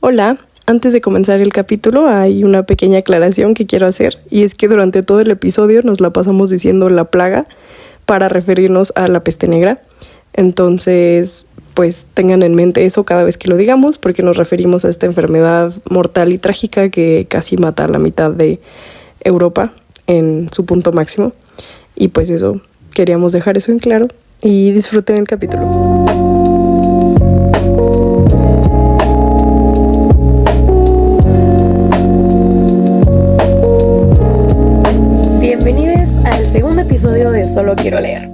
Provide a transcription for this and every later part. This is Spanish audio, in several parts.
Hola, antes de comenzar el capítulo hay una pequeña aclaración que quiero hacer y es que durante todo el episodio nos la pasamos diciendo la plaga para referirnos a la peste negra. Entonces, pues tengan en mente eso cada vez que lo digamos porque nos referimos a esta enfermedad mortal y trágica que casi mata a la mitad de Europa en su punto máximo. Y pues eso, queríamos dejar eso en claro y disfruten el capítulo. Bienvenidos al segundo episodio de Solo Quiero Leer.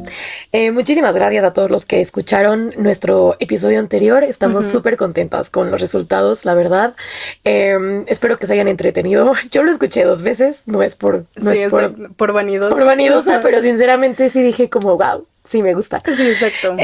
Muchísimas gracias a todos los que escucharon nuestro episodio anterior. Estamos súper contentas con los resultados, la verdad. Espero que se hayan entretenido. Yo lo escuché 2 veces, no es por vanidosa. Por vanidosa, pero sinceramente sí dije como, wow, sí me gusta. Sí, exacto.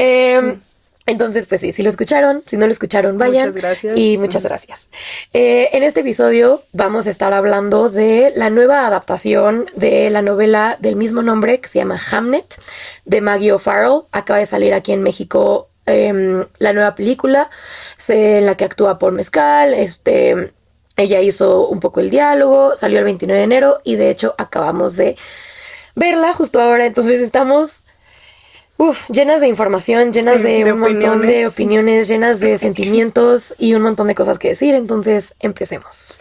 Entonces, pues sí, si lo escucharon, si no lo escucharon, vayan. Muchas gracias. Y muchas gracias. En este episodio vamos a estar hablando de la nueva adaptación de la novela del mismo nombre que se llama Hamnet, de Maggie O'Farrell. Acaba de salir aquí en México la nueva película en la que actúa Paul Mescal. Ella hizo un poco el diálogo, salió el 29 de enero y de hecho acabamos de verla justo ahora. Entonces estamos... llenas de información, llenas de un montón de opiniones, llenas de sentimientos y un montón de cosas que decir. Entonces, empecemos.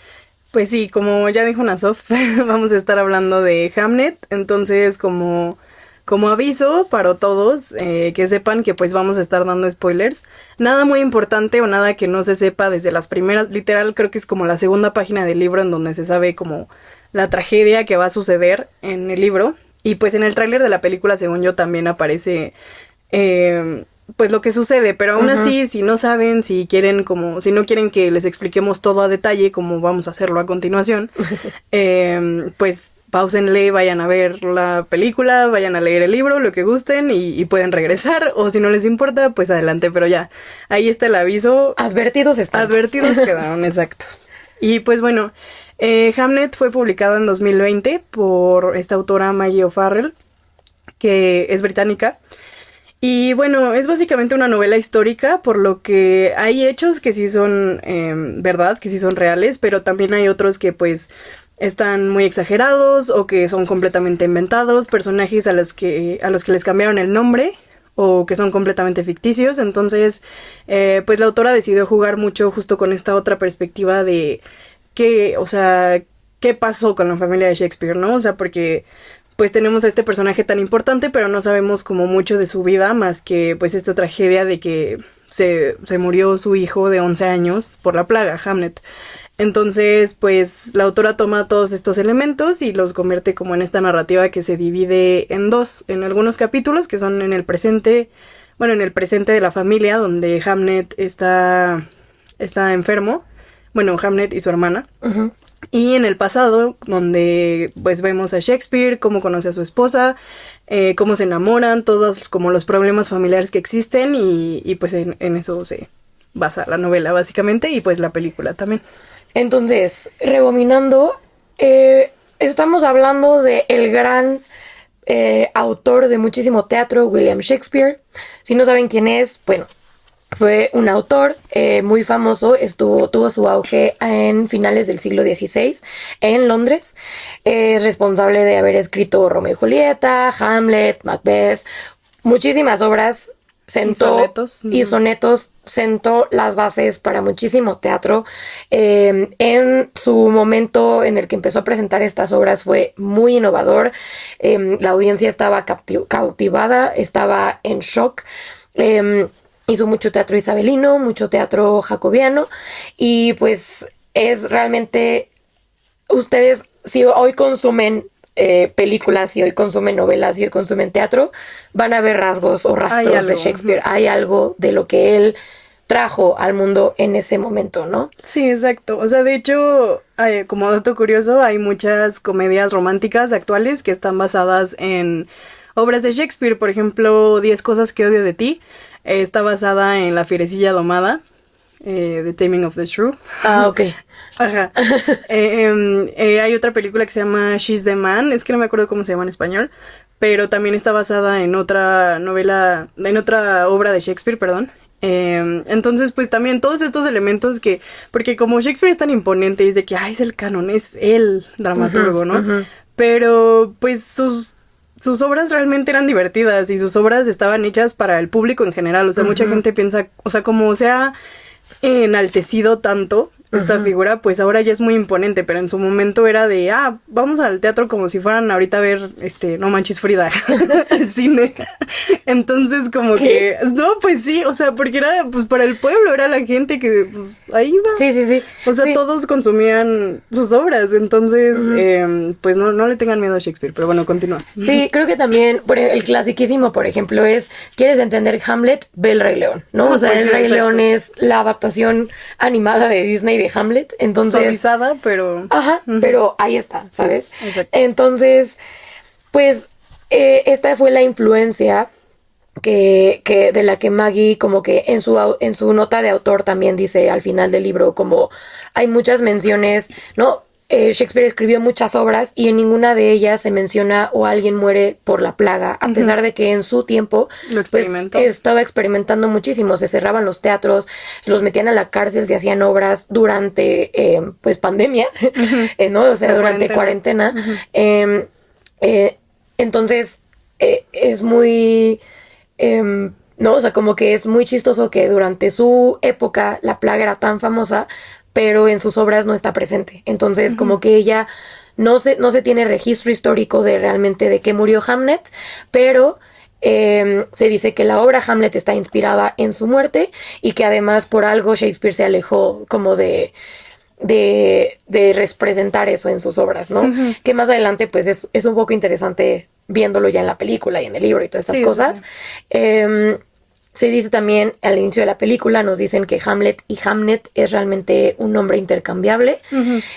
Pues sí, como ya dijo Nasof, vamos a estar hablando de Hamnet. Entonces, como aviso para todos, que sepan que pues vamos a estar dando spoilers. Nada muy importante o nada que no se sepa desde las primeras, literal creo que es como la segunda página del libro en donde se sabe como la tragedia que va a suceder en el libro. Y pues en el tráiler de la película, según yo, también aparece pues lo que sucede. Pero aún así, si no saben, si no quieren que les expliquemos todo a detalle, como vamos a hacerlo a continuación, pues páusenle, vayan a ver la película, vayan a leer el libro, lo que gusten, y pueden regresar. O si no les importa, pues adelante. Pero ya, ahí está el aviso. Advertidos están. Advertidos quedaron, exacto. Y pues bueno... Hamnet fue publicada en 2020 por esta autora Maggie O'Farrell, que es británica. Y bueno, es básicamente una novela histórica, por lo que hay hechos que sí son verdad, que sí son reales, pero también hay otros que pues están muy exagerados o que son completamente inventados, personajes a los que les cambiaron el nombre o que son completamente ficticios. Entonces, pues la autora decidió jugar mucho justo con esta otra perspectiva de... ¿qué pasó con la familia de Shakespeare, no? O sea, porque pues tenemos a este personaje tan importante, pero no sabemos como mucho de su vida, más que pues esta tragedia de que se murió su hijo de 11 años por la plaga, Hamnet. Entonces, pues la autora toma todos estos elementos y los convierte como en esta narrativa que se divide en 2, en algunos capítulos que son en el presente de la familia, donde Hamnet está enfermo. Bueno, Hamnet y su hermana. Y en el pasado, donde pues vemos a Shakespeare, cómo conoce a su esposa, cómo se enamoran, todos como los problemas familiares que existen y pues en eso se basa la novela básicamente y pues la película también. Entonces, rebobinando, estamos hablando de el gran autor de muchísimo teatro, William Shakespeare. Si no saben quién es, bueno... Fue un autor muy famoso, tuvo su auge en finales del siglo XVI en Londres. Es responsable de haber escrito Romeo y Julieta, Hamlet, Macbeth, muchísimas obras. Y sonetos, sentó las bases para muchísimo teatro. En su momento en el que empezó a presentar estas obras fue muy innovador. La audiencia estaba cautivada, estaba en shock. Hizo mucho teatro isabelino, mucho teatro jacobiano y pues es realmente... Ustedes, si hoy consumen películas, si hoy consumen novelas, si hoy consumen teatro, van a ver rasgos o rastros de Shakespeare. Hay algo de lo que él trajo al mundo en ese momento, ¿no? Sí, exacto. O sea, de hecho, como dato curioso, hay muchas comedias románticas actuales que están basadas en obras de Shakespeare. Por ejemplo, 10 cosas que odio de ti. Está basada en La fierecilla domada, The Taming of the Shrew. Ah, ok. Ajá. Hay otra película que se llama She's the Man, es que no me acuerdo cómo se llama en español, pero también está basada en otra novela, en otra obra de Shakespeare, perdón. Entonces, pues también todos estos elementos que, porque como Shakespeare es tan imponente, y es de que, es el canon, es el dramaturgo, ¿no? Pero, pues, sus obras realmente eran divertidas y sus obras estaban hechas para el público en general. O sea, mucha gente piensa, o sea, como se ha enaltecido tanto esta figura, pues ahora ya es muy imponente, pero en su momento era de, vamos al teatro como si fueran ahorita a ver, No Manches Frida, al cine. Entonces, como que, no, pues sí, o sea, porque era, pues para el pueblo, era la gente que, pues, ahí iba. Sí. O sea, todos consumían sus obras, entonces, pues no le tengan miedo a Shakespeare, pero bueno, continúa. Sí, creo que también, el clasiquísimo, por ejemplo, es, ¿quieres entender Hamlet? Ve El Rey León, ¿no? O sea, pues El sí, Rey exacto. León es la adaptación animada de Disney de Hamlet, entonces... Suavizada, pero... Ajá, pero ahí está, ¿sabes? Sí, exacto. Entonces, pues, esta fue la influencia que de la que Maggie como que en su nota de autor también dice al final del libro, como hay muchas menciones, ¿no? Shakespeare escribió muchas obras y en ninguna de ellas se menciona o alguien muere por la plaga, a pesar de que en su tiempo pues, estaba experimentando muchísimo. Se cerraban los teatros, los metían a la cárcel, se hacían obras durante pues pandemia, ¿no? O sea, durante cuarentena. Entonces es muy... no, o sea, como que es muy chistoso que durante su época la plaga era tan famosa, pero en sus obras no está presente. Entonces, como que ella no se tiene registro histórico de realmente de qué murió Hamlet, pero se dice que la obra Hamlet está inspirada en su muerte y que además por algo Shakespeare se alejó como de representar eso en sus obras, ¿no? Que más adelante pues es un poco interesante viéndolo ya en la película y en el libro y todas estas cosas. Sí. Se dice también al inicio de la película, nos dicen que Hamlet y Hamnet es realmente un nombre intercambiable.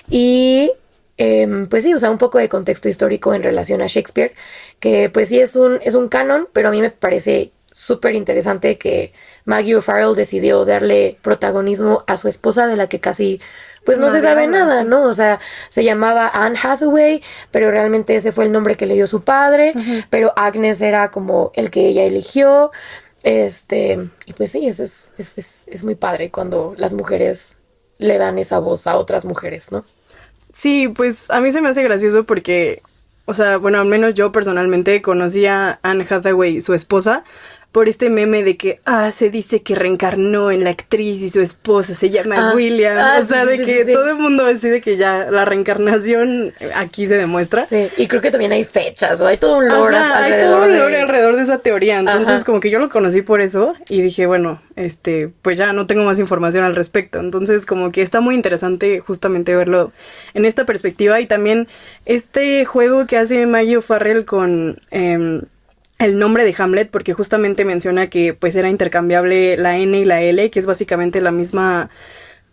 Y pues sí, o sea, un poco de contexto histórico en relación a Shakespeare, que pues sí es un canon, pero a mí me parece súper interesante que Maggie O'Farrell decidió darle protagonismo a su esposa, de la que casi pues no se sabe nada, ¿no? O sea, se llamaba Anne Hathaway, pero realmente ese fue el nombre que le dio su padre, pero Agnes era como el que ella eligió. Y pues sí, eso es muy padre cuando las mujeres le dan esa voz a otras mujeres, ¿no? Sí, pues a mí se me hace gracioso porque, o sea, bueno, al menos yo personalmente conocí a Anne Hathaway, su esposa, por este meme de que, se dice que reencarnó en la actriz y su esposo se llama William. O sea, sí. Todo el mundo decide que ya la reencarnación aquí se demuestra. Sí, y creo que también hay fechas, o hay todo un lore alrededor. Hay todo un lore alrededor de esa teoría. Entonces, como que yo lo conocí por eso y dije, bueno, pues ya no tengo más información al respecto. Entonces, como que está muy interesante justamente verlo en esta perspectiva. Y también este juego que hace Maggie O'Farrell con... el nombre de Hamlet, porque justamente menciona que pues era intercambiable la N y la L, que es básicamente la misma,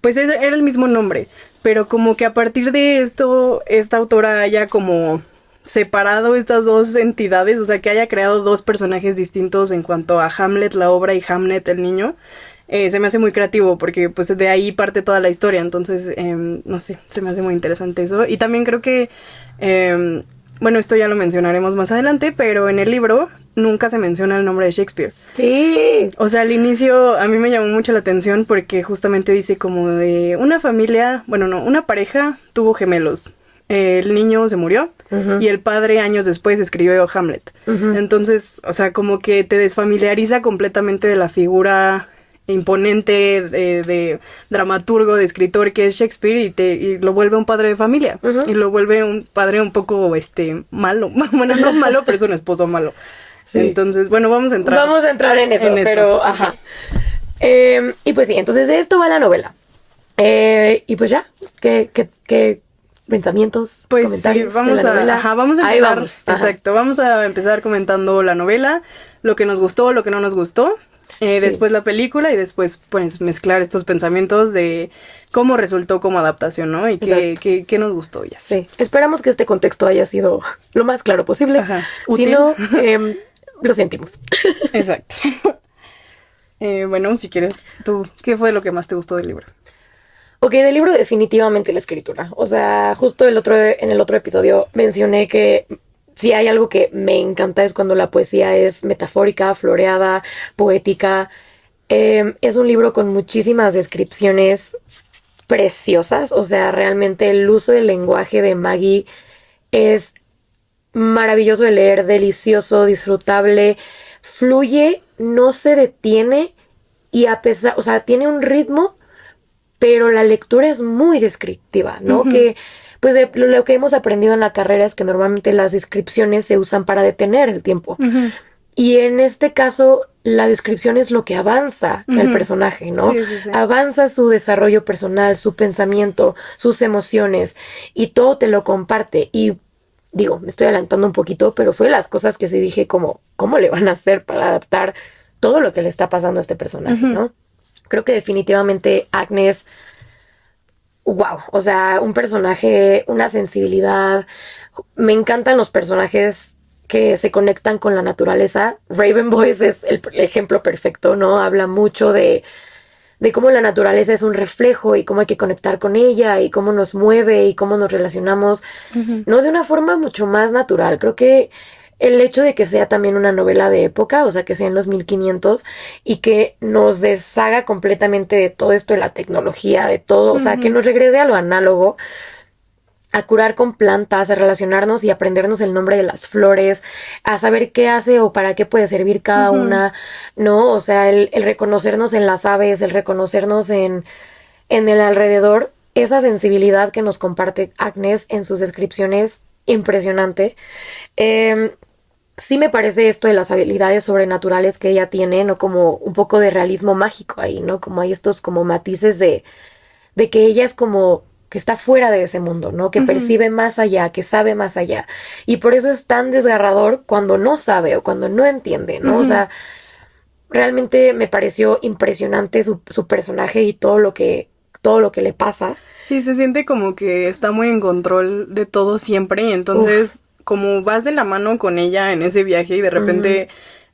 pues era el mismo nombre, pero como que a partir de esto, esta autora haya como separado estas dos entidades, o sea, que haya creado dos personajes distintos en cuanto a Hamlet, la obra, y Hamnet, el niño, se me hace muy creativo, porque pues de ahí parte toda la historia, entonces, no sé, se me hace muy interesante eso, y también creo que... bueno, esto ya lo mencionaremos más adelante, pero en el libro nunca se menciona el nombre de Shakespeare. Sí. O sea, al inicio a mí me llamó mucho la atención porque justamente dice como de una familia, bueno, no, una pareja tuvo gemelos. El niño se murió y el padre años después escribió Hamlet. Entonces, o sea, como que te desfamiliariza completamente de la figura imponente de dramaturgo, de escritor que es Shakespeare y lo vuelve un padre de familia y lo vuelve un padre un poco malo, bueno, no malo, pero es un esposo malo. Sí. Entonces, bueno, vamos a entrar en eso, pero ajá. Y pues sí, entonces de esto va la novela. Y pues ya, ¿qué pensamientos, pues comentarios sí, vamos de la novela? Vamos a empezar, exacto, vamos a empezar comentando la novela, lo que nos gustó, lo que no nos gustó. Después la película y después pues mezclar estos pensamientos de cómo resultó como adaptación, ¿no? Y qué nos gustó ya. Sí, esperamos que este contexto haya sido lo más claro posible. Si no, lo sentimos. Exacto. Bueno, si quieres tú, ¿qué fue lo que más te gustó del libro? Ok, del libro definitivamente la escritura. O sea, justo en el otro episodio mencioné que si hay algo que me encanta es cuando la poesía es metafórica, floreada, poética. Es un libro con muchísimas descripciones preciosas, o sea, realmente el uso del lenguaje de Maggie es maravilloso de leer, delicioso, disfrutable, fluye, no se detiene y a pesar, o sea, tiene un ritmo, pero la lectura es muy descriptiva, ¿no? Uh-huh. Que pues lo que hemos aprendido en la carrera es que normalmente las descripciones se usan para detener el tiempo. Uh-huh. Y en este caso, la descripción es lo que avanza el personaje, ¿no? Sí, sí, sí. Avanza su desarrollo personal, su pensamiento, sus emociones, y todo te lo comparte. Y digo, me estoy adelantando un poquito, pero fue las cosas que sí dije como, ¿cómo le van a hacer para adaptar todo lo que le está pasando a este personaje, ¿no? Creo que definitivamente Agnes, wow, o sea, un personaje, una sensibilidad. Me encantan los personajes que se conectan con la naturaleza. Raven Boys es el ejemplo perfecto, ¿no? Habla mucho de cómo la naturaleza es un reflejo y cómo hay que conectar con ella y cómo nos mueve y cómo nos relacionamos, ¿no? De una forma mucho más natural. Creo que el hecho de que sea también una novela de época, o sea, que sea en los 1500 y que nos deshaga completamente de todo esto de la tecnología, de todo, o sea, que nos regrese a lo análogo, a curar con plantas, a relacionarnos y aprendernos el nombre de las flores, a saber qué hace o para qué puede servir cada una, ¿no? O sea, el reconocernos en las aves, el reconocernos en el alrededor, esa sensibilidad que nos comparte Agnes en sus descripciones, impresionante. Sí me parece esto de las habilidades sobrenaturales que ella tiene, ¿no? Como un poco de realismo mágico ahí, ¿no? Como hay estos como matices de que ella es como que está fuera de ese mundo, ¿no? Que percibe más allá, que sabe más allá. Y por eso es tan desgarrador cuando no sabe o cuando no entiende, ¿no? O sea, realmente me pareció impresionante su personaje y todo lo que le pasa. Sí, se siente como que está muy en control de todo siempre y entonces como vas de la mano con ella en ese viaje y de repente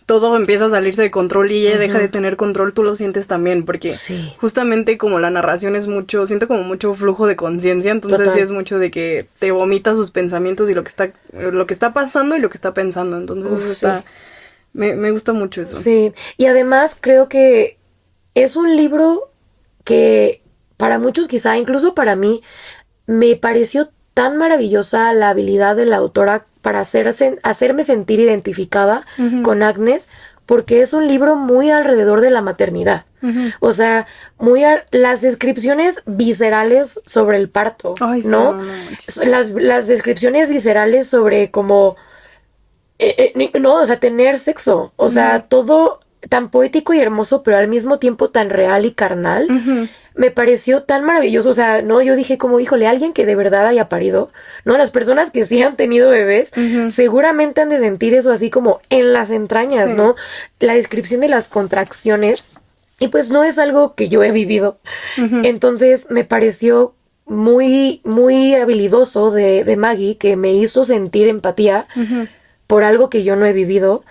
todo empieza a salirse de control y ella deja de tener control, tú lo sientes también, porque justamente como la narración es mucho, siento como mucho flujo de conciencia, entonces sí es mucho de que te vomita sus pensamientos y lo que está pasando y lo que está pensando, entonces me gusta mucho eso. Sí, y además creo que es un libro que para muchos, quizá incluso para mí, me pareció tan maravillosa la habilidad de la autora para hacerme sentir identificada con Agnes, porque es un libro muy alrededor de la maternidad. O sea, las descripciones viscerales sobre el parto, ¿no? Las descripciones viscerales sobre como no, o sea, tener sexo, o sea, todo tan poético y hermoso, pero al mismo tiempo tan real y carnal. Me pareció tan maravilloso, o sea, no, yo dije como, híjole, alguien que de verdad haya parido, ¿no? Las personas que sí han tenido bebés, seguramente han de sentir eso así como en las entrañas, ¿no? La descripción de las contracciones, y pues no es algo que yo he vivido. Entonces me pareció muy, muy habilidoso de Maggie, que me hizo sentir empatía por algo que yo no he vivido,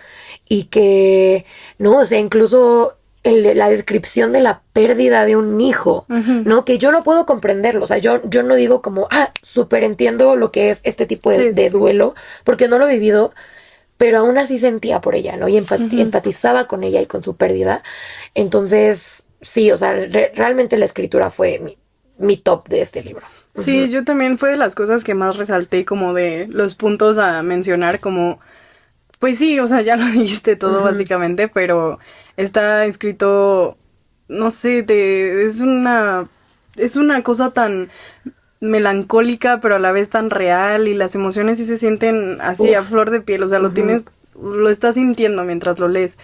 y que, no, o sea, incluso la descripción de la pérdida de un hijo, ¿no? Que yo no puedo comprenderlo, o sea, yo no digo como, súper entiendo lo que es este tipo de duelo, porque no lo he vivido, pero aún así sentía por ella, ¿no? Y empatizaba con ella y con su pérdida. Entonces, sí, o sea, realmente la escritura fue mi top de este libro. Sí, yo también fue de las cosas que más resalté, como de los puntos a mencionar, como... Pues sí, o sea, ya lo dijiste todo básicamente, pero está escrito, no sé, es una cosa tan melancólica, pero a la vez tan real, y las emociones sí se sienten así a flor de piel, o sea, lo estás sintiendo mientras lo lees.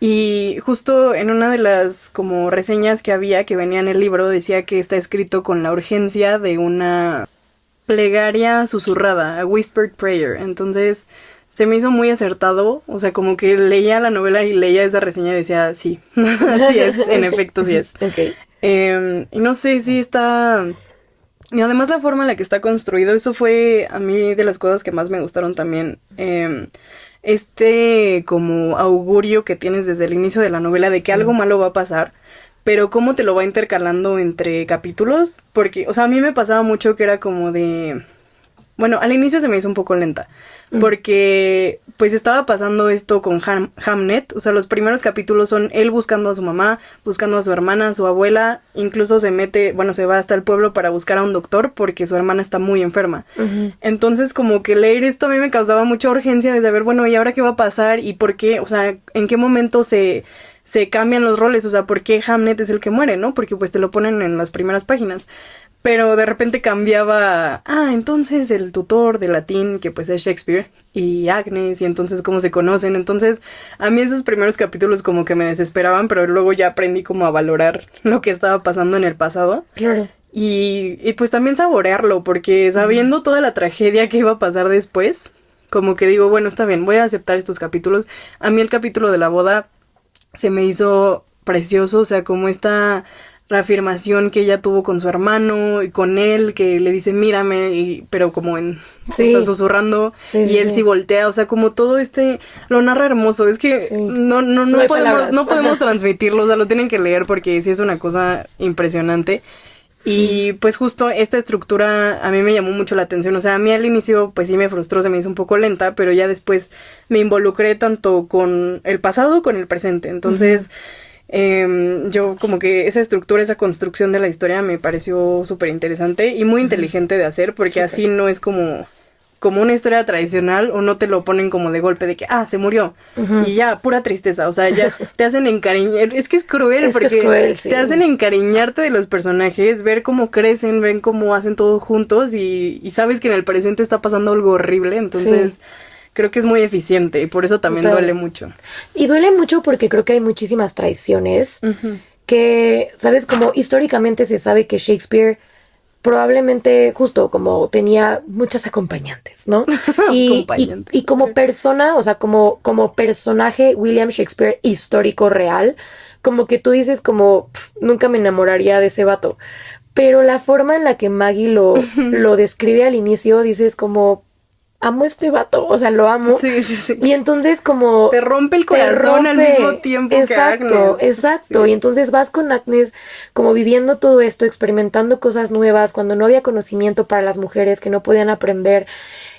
Y justo en una de las como reseñas que había que venía en el libro decía que está escrito con la urgencia de una plegaria susurrada, a whispered prayer, entonces... Se me hizo muy acertado, o sea, como que leía la novela y leía esa reseña y decía, sí, así es, en efecto, sí es. Okay. Y no sé, sí está... Y además la forma en la que está construido, eso fue a mí de las cosas que más me gustaron también. Como augurio que tienes desde el inicio de la novela de que algo malo va a pasar, pero cómo te lo va intercalando entre capítulos, porque, o sea, a mí me pasaba mucho que era como de... Bueno, al inicio se me hizo un poco lenta, porque pues estaba pasando esto con Hamnet, o sea, los primeros capítulos son él buscando a su mamá, buscando a su hermana, a su abuela, incluso se va hasta el pueblo para buscar a un doctor porque su hermana está muy enferma. Entonces como que leer esto a mí me causaba mucha urgencia de saber, bueno, ¿y ahora qué va a pasar? ¿Y por qué? O sea, ¿en qué momento se cambian los roles? O sea, ¿por qué Hamnet es el que muere, no? Porque pues te lo ponen en las primeras páginas. Pero de repente cambiaba, entonces el tutor de latín, que pues es Shakespeare, y Agnes, y entonces cómo se conocen. Entonces, a mí esos primeros capítulos como que me desesperaban, pero luego ya aprendí como a valorar lo que estaba pasando en el pasado. Claro. Y pues también saborearlo, porque sabiendo toda la tragedia que iba a pasar después, como que digo, bueno, está bien, voy a aceptar estos capítulos. A mí el capítulo de la boda se me hizo precioso, o sea, como esta reafirmación que ella tuvo con su hermano y con él, que le dice mírame, pero como o sea, susurrando, y él sí voltea, o sea, como todo lo narra hermoso, es que no podemos transmitirlo, o sea, lo tienen que leer porque sí es una cosa impresionante. Y pues justo esta estructura a mí me llamó mucho la atención, o sea, a mí al inicio pues sí me frustró, se me hizo un poco lenta, pero ya después me involucré tanto con el pasado, con el presente, entonces yo como que esa estructura, esa construcción de la historia me pareció súper interesante y muy inteligente de hacer, porque así no es como una historia tradicional, o no te lo ponen como de golpe de que, se murió, y ya, pura tristeza, o sea, ya te hacen encariñar, es que es cruel, porque es cruel, sí. Te hacen encariñarte de los personajes, ver cómo crecen, ven cómo hacen todo juntos, y sabes que en el presente está pasando algo horrible, entonces creo que es muy eficiente, y por eso también duele mucho. Y duele mucho porque creo que hay muchísimas traiciones, que, ¿sabes? Como históricamente se sabe que Shakespeare probablemente justo como tenía muchas acompañantes, ¿no? Y como persona, o sea, como personaje William Shakespeare histórico real, como que tú dices como, nunca me enamoraría de ese vato. Pero la forma en la que Maggie lo describe al inicio, dices como, amo a este vato, o sea, lo amo. Sí. Y entonces como te rompe el corazón al mismo tiempo que Agnes. Exacto. Sí. Y entonces vas con Agnes como viviendo todo esto, experimentando cosas nuevas, cuando no había conocimiento para las mujeres, que no podían aprender.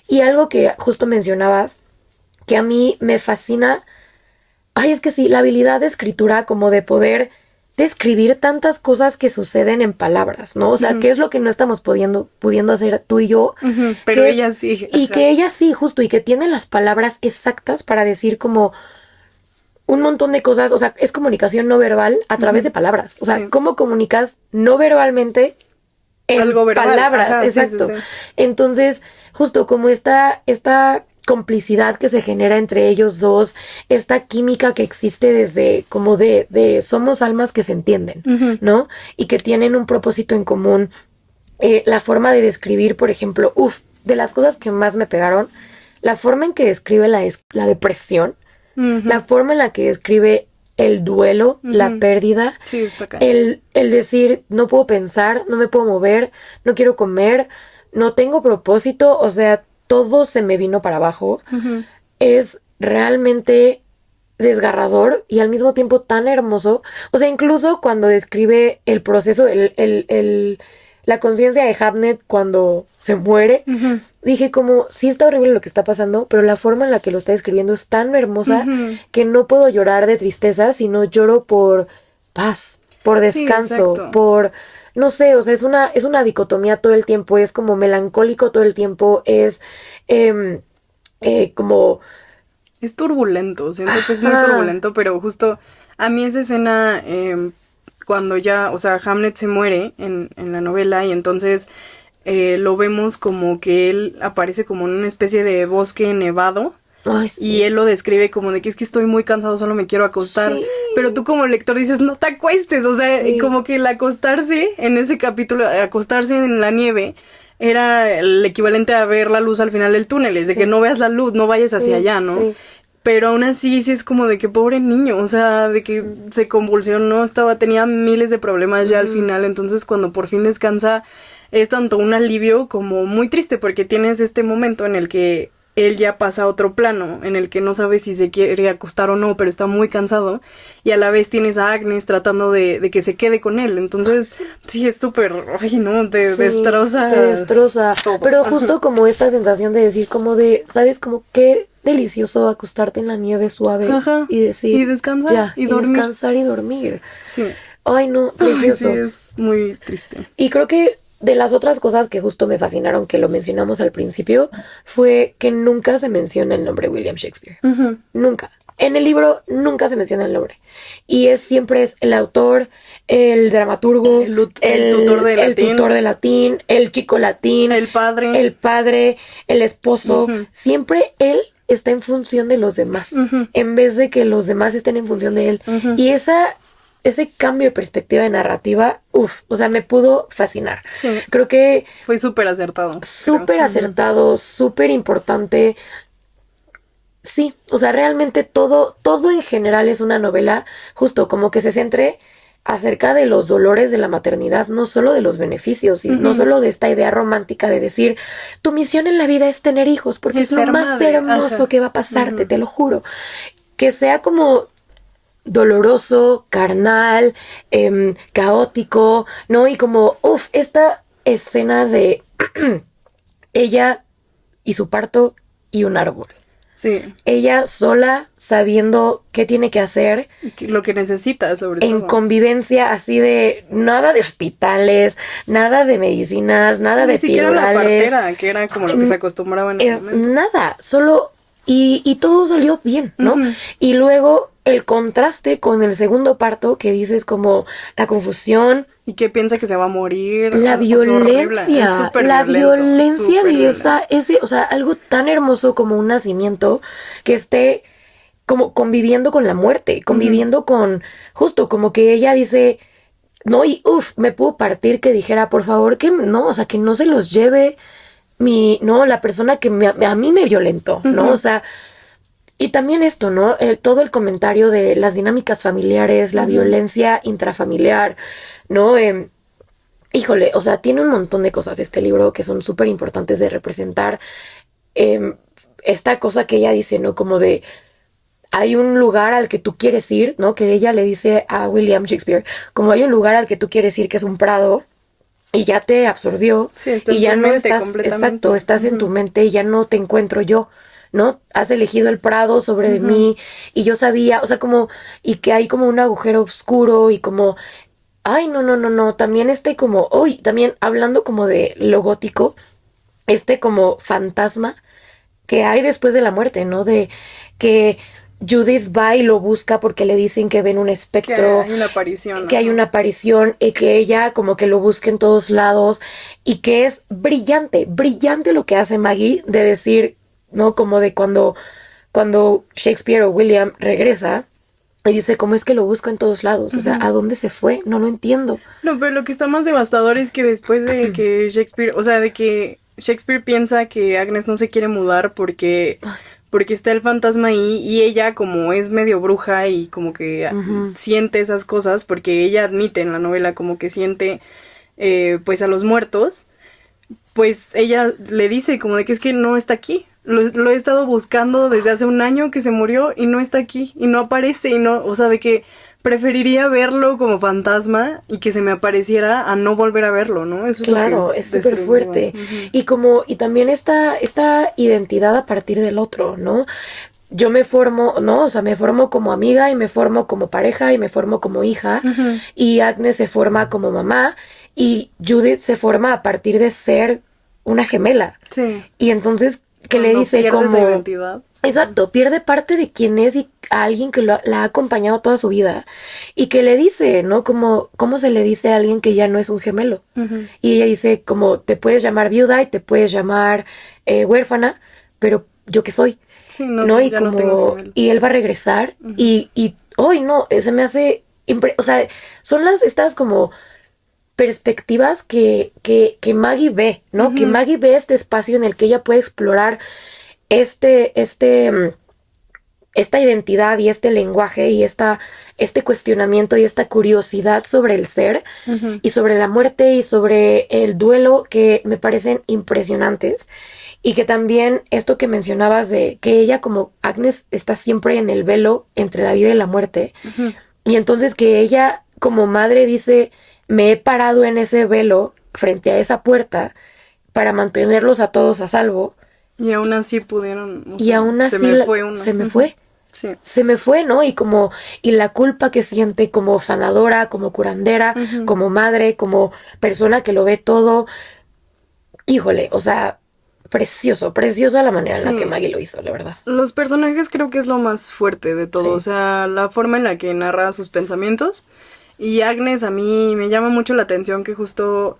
Y algo que justo mencionabas, que a mí me fascina, es que sí, la habilidad de escritura, como de poder describir tantas cosas que suceden en palabras, ¿no? O sea, ¿qué es lo que no estamos pudiendo hacer tú y yo? Pero ella sí. Y que ella sí, justo, y que tiene las palabras exactas para decir como un montón de cosas, o sea, es comunicación no verbal a través de palabras. O sea, ¿cómo comunicas no verbalmente en algo verbal? Palabras? Ajá, exacto. Sí. Entonces, justo como esta complicidad que se genera entre ellos dos, esta química que existe desde como de somos almas que se entienden, ¿no? Y que tienen un propósito en común. La forma de describir, por ejemplo, de las cosas que más me pegaron, la forma en que describe la depresión, la forma en la que describe el duelo, la pérdida, el decir, no puedo pensar, no me puedo mover, no quiero comer, no tengo propósito, o sea, todo se me vino para abajo. Es realmente desgarrador y al mismo tiempo tan hermoso. O sea, incluso cuando describe el proceso, la conciencia de Hamnet cuando se muere, dije como, sí está horrible lo que está pasando, pero la forma en la que lo está describiendo es tan hermosa que no puedo llorar de tristeza, sino lloro por paz, por descanso, por... No sé, o sea, es una dicotomía todo el tiempo, es como melancólico todo el tiempo, es como... Es turbulento, siento que es muy turbulento, pero justo a mí esa escena, cuando ya, o sea, Hamlet se muere en la novela y entonces lo vemos como que él aparece como en una especie de bosque nevado. Y él lo describe como de que es que estoy muy cansado, solo me quiero acostar. Pero tú como lector dices, no te acuestes. O sea, como que el acostarse en ese capítulo, acostarse en la nieve, era el equivalente a ver la luz al final del túnel. Es de que no veas la luz, no vayas hacia allá, ¿no? Pero aún así sí es como de que pobre niño, o sea, de que se convulsionó, tenía miles de problemas ya al final. Entonces cuando por fin descansa, es tanto un alivio como muy triste, porque tienes este momento en el que él ya pasa a otro plano en el que no sabe si se quiere acostar o no, pero está muy cansado, y a la vez tienes a Agnes tratando de que se quede con él. Entonces, sí, es súper, ay, no, te Sí, destroza. te destroza. todo. Pero justo como esta sensación de decir como de, ¿sabes? Como qué delicioso acostarte en la nieve suave Ajá, y decir, y descansar, ya, y dormir. descansar y dormir. Sí. Ay, no, Ay, precioso. sí, es muy triste. Y creo que de las otras cosas que justo me fascinaron, que lo mencionamos al principio, fue que nunca se menciona el nombre William Shakespeare. Ujú. Nunca. En el libro nunca se menciona el nombre. Y siempre es el autor, el dramaturgo, El tutor de el latín. tutor de latín, el chico latín, El padre. el esposo. Ujú. Siempre él está en función de los demás, Ujú. en vez de que los demás estén en función de él. Ujú. Y ese cambio de perspectiva de narrativa, o sea, me pudo fascinar. Sí. Creo que Fue súper acertado. súper creo. acertado, súper importante. Sí, o sea, realmente todo en general es una novela justo como que se centre acerca de los dolores de la maternidad, no solo de los beneficios, y no solo de esta idea romántica de decir, tu misión en la vida es tener hijos, porque es lo ser más madre. hermoso Ajá. que va a pasarte, te lo juro. Que sea como doloroso, carnal, caótico, ¿no? Y como, esta escena de ella y su parto y un árbol. Sí. Ella sola, sabiendo qué tiene que hacer, Lo que necesita, sobre en todo. convivencia así de nada de hospitales, nada de medicinas, nada Ni de siquiera la epidurales. partera, que era como lo que se acostumbraba en el momento. Nada, solo y todo salió bien, ¿no? Ujú. Y luego el contraste con el segundo parto que dices como la confusión, Y que piensa que se va a morir. la Es horrible. violencia, Es súper la violento, violencia súper de violento. o sea, algo tan hermoso como un nacimiento que esté como conviviendo con la muerte, conviviendo con, justo como que ella dice, no, y me pudo partir que dijera, por favor, que no, o sea, que no se los lleve la persona que a mí me violentó, ¿no? O sea, y también esto, ¿no? Todo el comentario de las dinámicas familiares, la violencia intrafamiliar, ¿no? Híjole, o sea, tiene un montón de cosas este libro que son súper importantes de representar. Esta cosa que ella dice, ¿no? Como de, hay un lugar al que tú quieres ir, ¿no? Que ella le dice a William Shakespeare, como hay un lugar al que tú quieres ir que es un prado y ya te absorbió Sí, está y en ya tu no mente estás, completamente. exacto, estás en tu mente y ya no te encuentro yo, ¿no? Has elegido el prado sobre de mí y yo sabía, o sea, como, y que hay como un agujero oscuro y como, ay, no, también como, hoy, también hablando como de lo gótico, como fantasma que hay después de la muerte, ¿no? De que Judith va y lo busca porque le dicen que ven un Que espectro, hay una aparición. que hay ajá. una aparición y que ella como que lo busca en todos lados y que es brillante, brillante lo que hace Maggie de decir, ¿no? Como de cuando Shakespeare o William regresa y dice, ¿cómo es que lo busco en todos lados? O sea, ¿a dónde se fue? No lo entiendo. No, pero lo que está más devastador es que después de que Shakespeare, o sea, de que Shakespeare piensa que Agnes no se quiere mudar porque está el fantasma ahí y ella como es medio bruja y como que siente esas cosas porque ella admite en la novela como que siente pues a los muertos, pues ella le dice como de que es que no está aquí. Lo he estado buscando desde hace un año que se murió y no está aquí y no aparece y no, o sea, de que preferiría verlo como fantasma y que se me apareciera a no volver a verlo, ¿no? Eso Claro, es súper fuerte. Y también esta identidad a partir del otro, ¿no? Yo me formo, ¿no? O sea, me formo como amiga y me formo como pareja y me formo como hija. Y Agnes se forma como mamá y Judith se forma a partir de ser una gemela. Sí. Y entonces, que le Cuando dice pierdes como... la identidad. Exacto, pierde parte de quién es y a alguien que la ha acompañado toda su vida y que le dice, ¿no? Como, ¿cómo se le dice a alguien que ya no es un gemelo? Y ella dice, como, te puedes llamar viuda y te puedes llamar huérfana, pero ¿yo qué soy? Sí, ¿No? Y ya no como, tengo gemelo. y él va a regresar y hoy no, se me hace, o sea, son estas como perspectivas que Maggie ve, ¿no? Que Maggie ve este espacio en el que ella puede explorar esta identidad y este lenguaje y este cuestionamiento y esta curiosidad sobre el ser y sobre la muerte y sobre el duelo que me parecen impresionantes Y que también esto que mencionabas de que ella como Agnes está siempre en el velo entre la vida y la muerte. Ujú. Y entonces que ella como madre dice, me he parado en ese velo frente a esa puerta para mantenerlos a todos a salvo. Y aún así pudieron, o Y sea, aún así se me fue uno. se me fue. Sí. Se me fue, ¿no? Y la culpa que siente como sanadora, como curandera, Ujú. como madre, como persona que lo ve todo. Híjole, o sea, preciosa la manera en la Sí. que Maggie lo hizo, la verdad. Los personajes creo que es lo más fuerte de todo, Sí. o sea, la forma en la que narra sus pensamientos. Y Agnes a mí me llama mucho la atención que justo,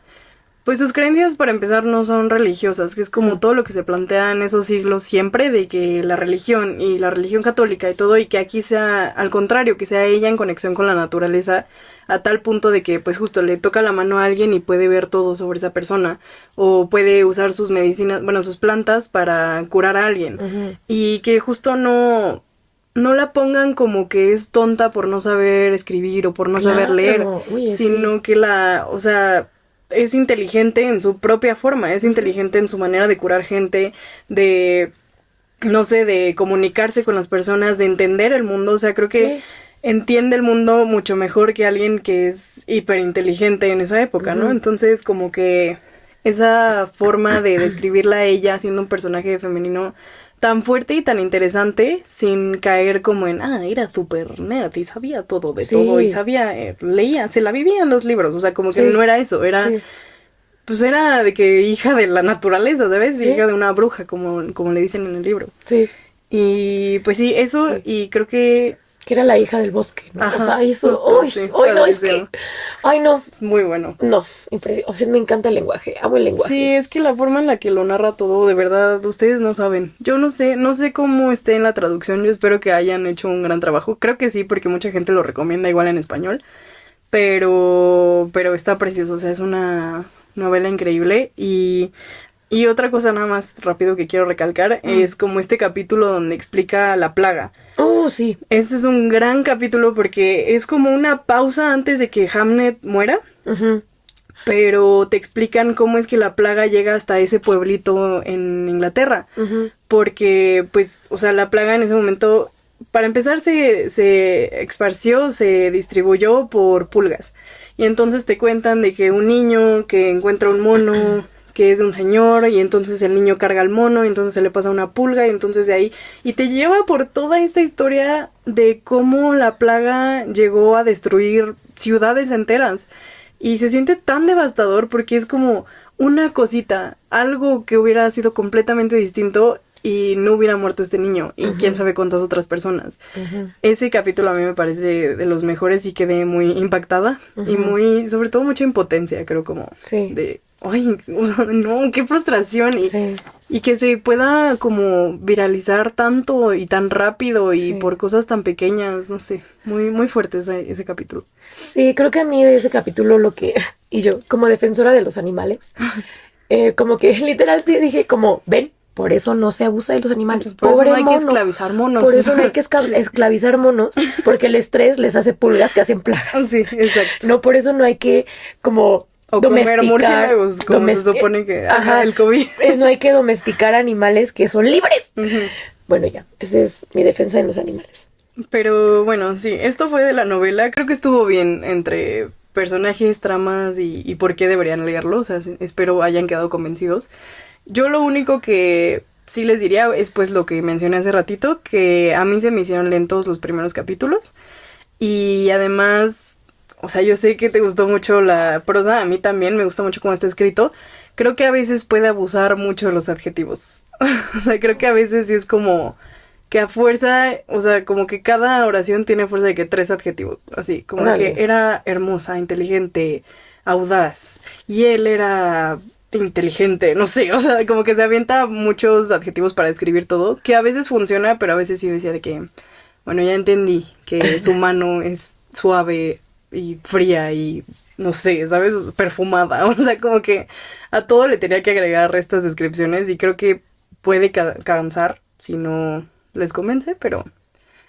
pues sus creencias para empezar no son religiosas, que es como todo lo que se plantea en esos siglos siempre de que la religión y la religión católica y todo, y que aquí sea al contrario, que sea ella en conexión con la naturaleza a tal punto de que pues justo le toca la mano a alguien y puede ver todo sobre esa persona o puede usar sus medicinas, bueno, sus plantas para curar a alguien. Ujú. Y que justo no la pongan como que es tonta por no saber escribir o por no saber leer, Claro, oye, sino sí. que o sea, es inteligente en su propia forma, es inteligente en su manera de curar gente, de, no sé, de comunicarse con las personas, de entender el mundo, o sea, creo que Sí. entiende el mundo mucho mejor que alguien que es hiperinteligente en esa época, ¿no? Ujú. Entonces, como que esa forma de describirla a ella siendo un personaje femenino tan fuerte y tan interesante sin caer como en, era súper nerd y sabía todo de todo y Sí. sabía, leía, se la vivía en los libros, o sea, como que Sí. no era eso, era, Sí. pues era de que hija de la naturaleza, ¿sabes? Sí. Hija de una bruja, como le dicen en el libro. Sí. Y pues sí, eso, Sí. y creo que, Que era la hija del bosque, ¿no? O sea, ajá, eso. justo, Uy, sí, es uy, no, es que. padrísimo. Ay, no. Es muy bueno. No, impresionante. O sea, me encanta el lenguaje. Amo el Sí, lenguaje. es que la forma en la que lo narra todo, de verdad, ustedes no saben. Yo no sé cómo esté en la traducción, yo espero que hayan hecho un gran trabajo. Creo que sí, porque mucha gente lo recomienda igual en español. Pero está precioso, o sea, es una novela increíble. Y otra cosa nada más rápido que quiero recalcar es como este capítulo donde explica la plaga. Sí. Ese es un gran capítulo porque es como una pausa antes de que Hamnet muera. Ujú. Pero te explican cómo es que la plaga llega hasta ese pueblito en Inglaterra. Ujú. Porque, pues, o sea, la plaga en ese momento, para empezar, se esparció, se distribuyó por pulgas. Y entonces te cuentan de que un niño que encuentra un mono que es de un señor, y entonces el niño carga al mono, y entonces se le pasa una pulga, y entonces de ahí, y te lleva por toda esta historia de cómo la plaga llegó a destruir ciudades enteras. Y se siente tan devastador porque es como una cosita, algo que hubiera sido completamente distinto y no hubiera muerto este niño y quién sabe cuántas otras personas. Ujú. Ese capítulo a mí me parece de los mejores y quedé muy impactada y muy, sobre todo mucha impotencia, creo como Sí. de, ay, o sea, no, qué frustración Sí. y que se pueda como viralizar tanto y tan rápido y Sí. por cosas tan pequeñas, no sé, muy, muy fuerte ese capítulo. Sí, creo que a mí de ese capítulo lo que, y yo como defensora de los animales, como que literal sí dije como, ven, por eso no se abusa de los animales. Por eso Pobre no hay que mono. esclavizar monos. Por eso no hay que esclavizar monos, porque el estrés les hace pulgas que hacen plagas. Sí, exacto. No, por eso no hay que como O comer murciélagos, como se supone que Ajá, el COVID. No hay que domesticar animales que son libres. Ujú. Bueno, ya, esa es mi defensa de los animales. Pero bueno, sí, esto fue de la novela. Creo que estuvo bien entre personajes, tramas y por qué deberían leerlo. O sea, espero hayan quedado convencidos. Yo lo único que sí les diría es pues lo que mencioné hace ratito, que a mí se me hicieron lentos los primeros capítulos. Y además, o sea, yo sé que te gustó mucho la prosa, a mí también me gusta mucho cómo está escrito. Creo que a veces puede abusar mucho de los adjetivos. O sea, creo que a veces sí es como que a fuerza, o sea, como que cada oración tiene fuerza de que 3 adjetivos. Así, como Órale. que era hermosa, inteligente, audaz. Y él era inteligente, no sé, o sea, como que se avienta muchos adjetivos para describir todo, que a veces funciona, pero a veces sí decía de que, bueno, ya entendí que su mano es suave y fría y, no sé, ¿sabes? Perfumada, o sea, como que a todo le tenía que agregar estas descripciones y creo que puede cansar si no les convence, pero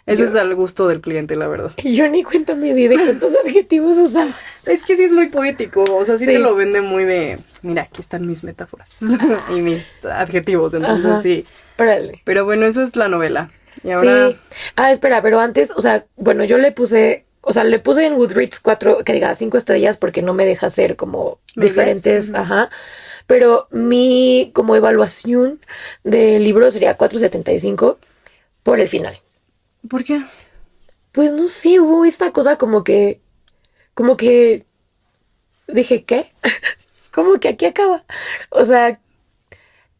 Eso es al gusto del cliente, la verdad. Y yo ni cuenta me di de cuántos adjetivos usaba. Es que sí es muy poético, o sea, sí Sí. te lo vende muy de, mira, aquí están mis metáforas y mis adjetivos, entonces Ajá. sí. Órale. Pero bueno, eso es la novela. Y ahora, Sí. Ah, espera, pero antes, o sea, bueno, yo le puse en Goodreads 5 estrellas porque no me deja hacer como Medias. diferentes, Ujú. ajá. Pero mi como evaluación del libro sería 4.75 por el final. ¿por qué? Pues no sé, hubo esta cosa como que dije, ¿qué? Como que aquí acaba. O sea,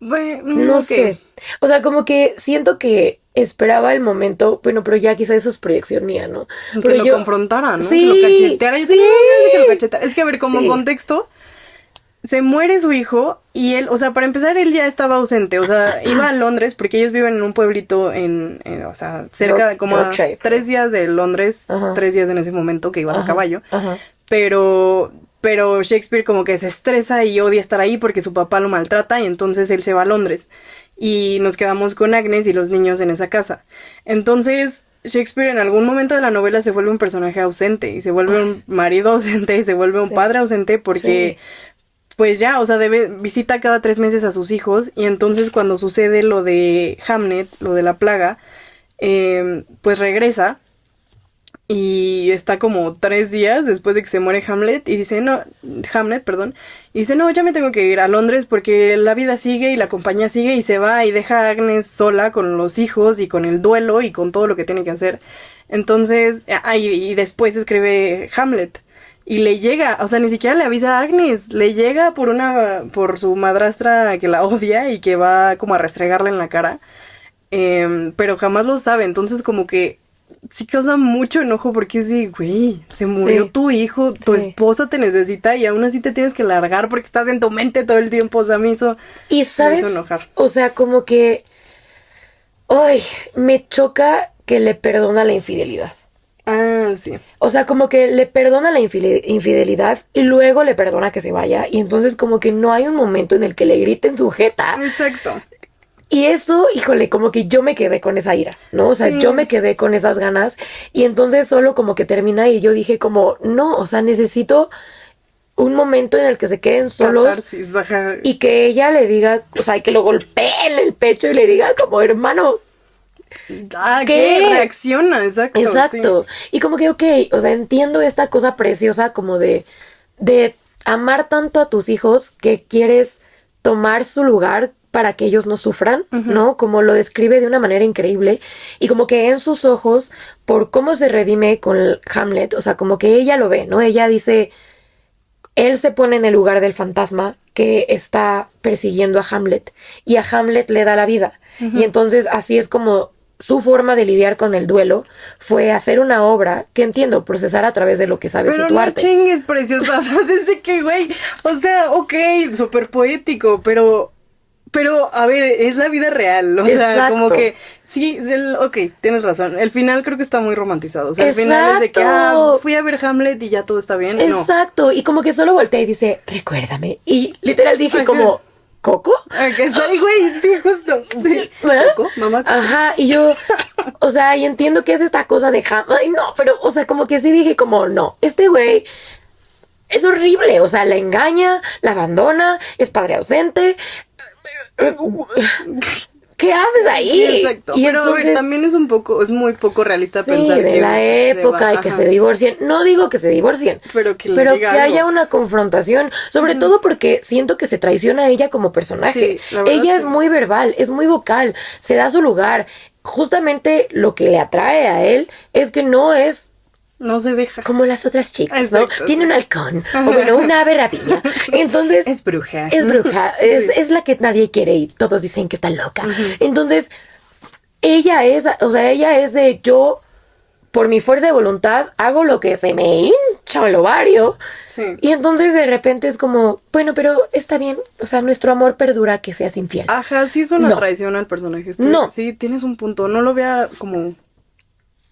Bueno, no ok. sé. O sea, como que siento que esperaba el momento, bueno, pero ya quizá eso es proyección mía, ¿no? Que Pero lo yo, confrontara, ¿no? sí, Que lo cacheteara. Yo sí, tengo más ganas de que lo cacheteara. Es que, a ver, como sí. contexto, se muere su hijo y él, o sea, para empezar, él ya estaba ausente. O sea, iba a Londres porque ellos viven en un pueblito o sea, cerca de como a Yorkshire. 3 días de Londres, Ajá. 3 días en ese momento que ibas a Ajá, caballo. ajá. Pero Shakespeare como que se estresa y odia estar ahí porque su papá lo maltrata y entonces él se va a Londres. Y nos quedamos con Agnes y los niños en esa casa. Entonces Shakespeare en algún momento de la novela se vuelve un personaje ausente y se vuelve un marido ausente y se vuelve un Sí. padre ausente porque pues ya, o sea, visita cada 3 meses a sus hijos y entonces cuando sucede lo de Hamlet, lo de la plaga, pues regresa y está como 3 días después de que se muere Hamlet y dice, no, Hamlet, perdón, y dice, no, ya me tengo que ir a Londres porque la vida sigue y la compañía sigue y se va y deja a Agnes sola con los hijos y con el duelo y con todo lo que tiene que hacer. Entonces, y después escribe Hamlet. Y le llega, o sea, ni siquiera le avisa a Agnes, le llega por su madrastra que la odia y que va como a restregarle en la cara, pero jamás lo sabe, entonces como que sí causa mucho enojo porque es de, güey, se murió Sí. tu hijo, tu Sí. esposa te necesita y aún así te tienes que largar porque estás en tu mente todo el tiempo, o sea, me hizo ¿sabes? enojar. O sea, como que, ay, me choca que le perdona la infidelidad. Ah, sí. O sea, como que le perdona la infidelidad y luego le perdona que se vaya. Y entonces como que no hay un momento en el que le griten su jeta. Exacto. Y eso, híjole, como que yo me quedé con esa ira, ¿no? O sea, Sí. yo me quedé con esas ganas. Y entonces solo como que termina y yo dije como, no, o sea, necesito un momento en el que se queden solos. Catarsis, ajá. Y que ella le diga, o sea, que lo golpee en el pecho y le diga como, hermano, Ah, ¿qué? ¿qué? Reacciona, exacto. exacto. Y como que, ok, o sea, entiendo esta cosa preciosa como de amar tanto a tus hijos que quieres tomar su lugar para que ellos no sufran, ¿no? Como lo describe de una manera increíble. Y como que en sus ojos, por cómo se redime con Hamlet, o sea, como que ella lo ve, ¿no? Ella dice, él se pone en el lugar del fantasma que está persiguiendo a Hamlet y a Hamlet le da la vida. Y entonces así es como su forma de lidiar con el duelo fue hacer una obra que entiendo, procesar a través de lo que sabes Pero de tu no arte. chingues, preciosa. O sea, desde que, güey. O sea, ok, súper poético, pero, a ver, es la vida real. O sea, Exacto. como que. Sí, ok, tienes razón. El final creo que está muy romantizado. O sea, el final es de que, Exacto. fui a ver Hamlet y ya todo está bien. Exacto. Y como que solo voltea y dice, recuérdame. Y literal dije Ajá. como, ¿Coco? No. Que soy, güey, sí, justo. ¿Verdad? ¿Coco? Mamá. Coco. Ajá, y yo, o sea, y entiendo que es esta cosa de ay, no, pero, o sea, como que sí dije como, no, este güey es horrible, o sea, la engaña, la abandona, es padre ausente. ¿Qué haces ahí? Sí, exacto. Y Pero entonces, a ver, también es muy poco realista sí, pensar de que la época y que ajá. se divorcien. No digo que se divorcien, Pero que le pero diga que algo. haya una confrontación, sobre todo porque siento que se traiciona a ella como personaje. Sí, la verdad, Ella sí. es muy verbal, es muy vocal, se da su lugar. Justamente lo que le atrae a él es que no es No se deja. como las otras chicas, ¿no? Exacto, Tiene sí. un halcón, o bueno, una ave rapiña. Entonces, Es bruja. es bruja, es la que nadie quiere y todos dicen que está loca. Entonces, ella es de yo, por mi fuerza de voluntad, hago lo que se me hincha el ovario. Sí. Y entonces de repente es como, bueno, pero está bien, o sea, nuestro amor perdura que seas infiel. Ajá, sí es una No. traición al personaje. No. Sí, tienes un punto. No lo vea como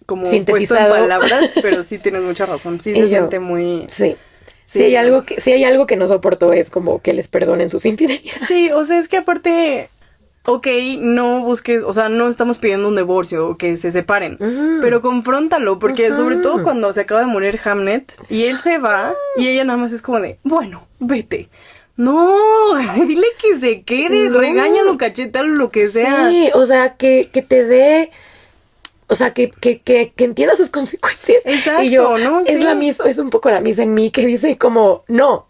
puesto en Sintetizado. palabras, pero sí tienes mucha razón. Sí Y se yo, siente muy... Sí. Sí, Si hay algo que no soporto es como que les perdonen sus infidelidades. Sí, o sea, es que aparte, ok, no busques, o sea, no estamos pidiendo un divorcio o que se separen, pero confróntalo, porque sobre todo cuando se acaba de morir Hamnet y él se va y ella nada más es como de, bueno, vete. No, dile que se quede, regáñalo, cachetealo, lo que sea. Sí, o sea, que te dé... O sea, que entienda sus consecuencias. Exacto, y yo, ¿no? Es Sí. la misma, es un poco la misa en mí que dice como, no,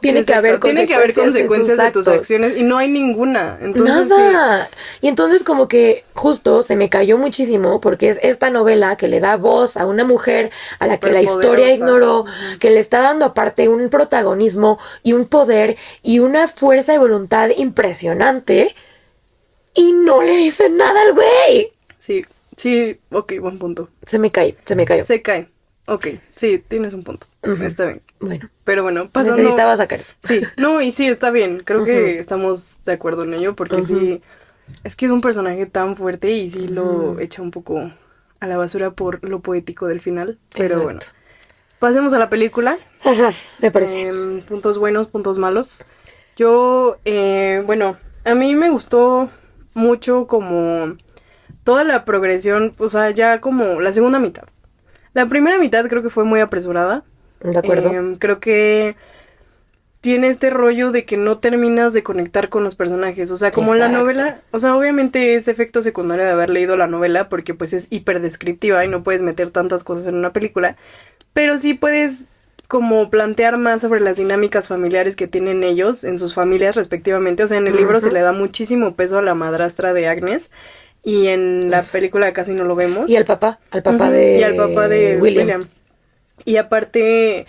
tiene que haber Tiene que haber consecuencias de tus actos. acciones y no hay ninguna. Entonces, Nada. Y entonces como que justo se me cayó muchísimo porque es esta novela que le da voz a una mujer a la que la historia Superpoderosa. ignoró, que le está dando aparte un protagonismo y un poder y una fuerza de voluntad impresionante y no le dicen nada al güey. Sí, ok, buen punto. Se me cayó. Se cae. Ok, sí, tienes un punto. Está bien. Bueno, Pero bueno, pasando... necesitaba sacar eso. Sí, no, y sí, está bien. Creo que estamos de acuerdo en ello porque sí, es que es un personaje tan fuerte y sí lo echa un poco a la basura por lo poético del final. Pero Exacto. bueno, pasemos a la película. Ajá, me parece. Puntos buenos, puntos malos. Yo, bueno, a mí me gustó mucho como toda la progresión, o sea, ya como la segunda mitad. La primera mitad creo que fue muy apresurada. De acuerdo. Creo que tiene este rollo de que no terminas de conectar con los personajes. O sea, como la Exacto. novela, o sea, obviamente es efecto secundario de haber leído la novela porque pues es hiper descriptiva y no puedes meter tantas cosas en una película. Pero sí puedes como plantear más sobre las dinámicas familiares que tienen ellos en sus familias respectivamente. O sea, en el libro se le da muchísimo peso a la madrastra de Agnes y en la película casi no lo vemos. Y al papá de Y al papá de William. Y aparte,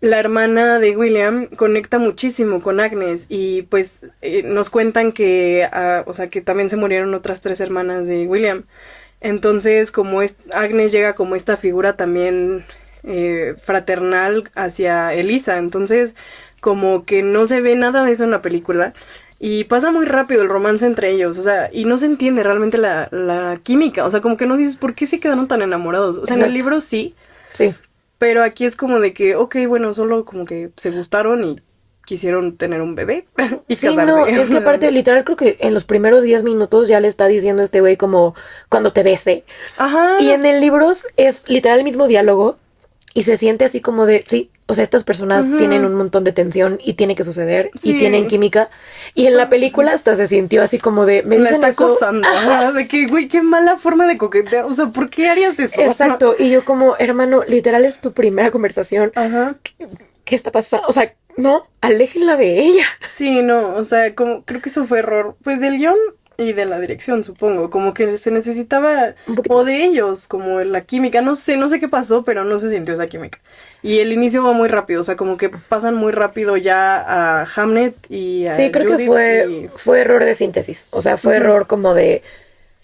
la hermana de William conecta muchísimo con Agnes y pues nos cuentan que, o sea, que también se murieron otras 3 hermanas de William. Entonces, como Agnes llega como esta figura también fraternal hacia Elisa. Entonces, como que no se ve nada de eso en la película. Y pasa muy rápido el romance entre ellos, o sea, y no se entiende realmente la química, o sea, como que no dices por qué se quedaron tan enamorados. O sea, en el Exacto. libro sí, Sí. pero aquí es como de que, ok, bueno, solo como que se gustaron y quisieron tener un bebé y Sí, casarse. no, es que aparte, literal, creo que en los primeros 10 minutos ya le está diciendo este güey como cuando te bese. Ajá. Y en el libro es literal el mismo diálogo y se siente así como de, sí, o sea, estas personas tienen un montón de tensión y tiene que suceder y Sí. tienen química. Y en la película hasta se sintió así como de, me La dicen está eso. acosando, ajá, de que, güey, qué mala forma de coquetear, o sea, ¿por qué harías eso? Exacto, y yo como, hermano, literal es tu primera conversación. Ajá. ¿Qué está pasando? O sea, no, aléjenla de ella. Sí, no, o sea, como creo que eso fue error, pues del guión y de la dirección, supongo, como que se necesitaba, Un poquito o más. de ellos, como la química, no sé qué pasó, pero no se sintió esa química. Y el inicio va muy rápido, o sea, como que pasan muy rápido ya a Hamnet y a Sí, creo que Judith fue error de síntesis. O sea, fue error como de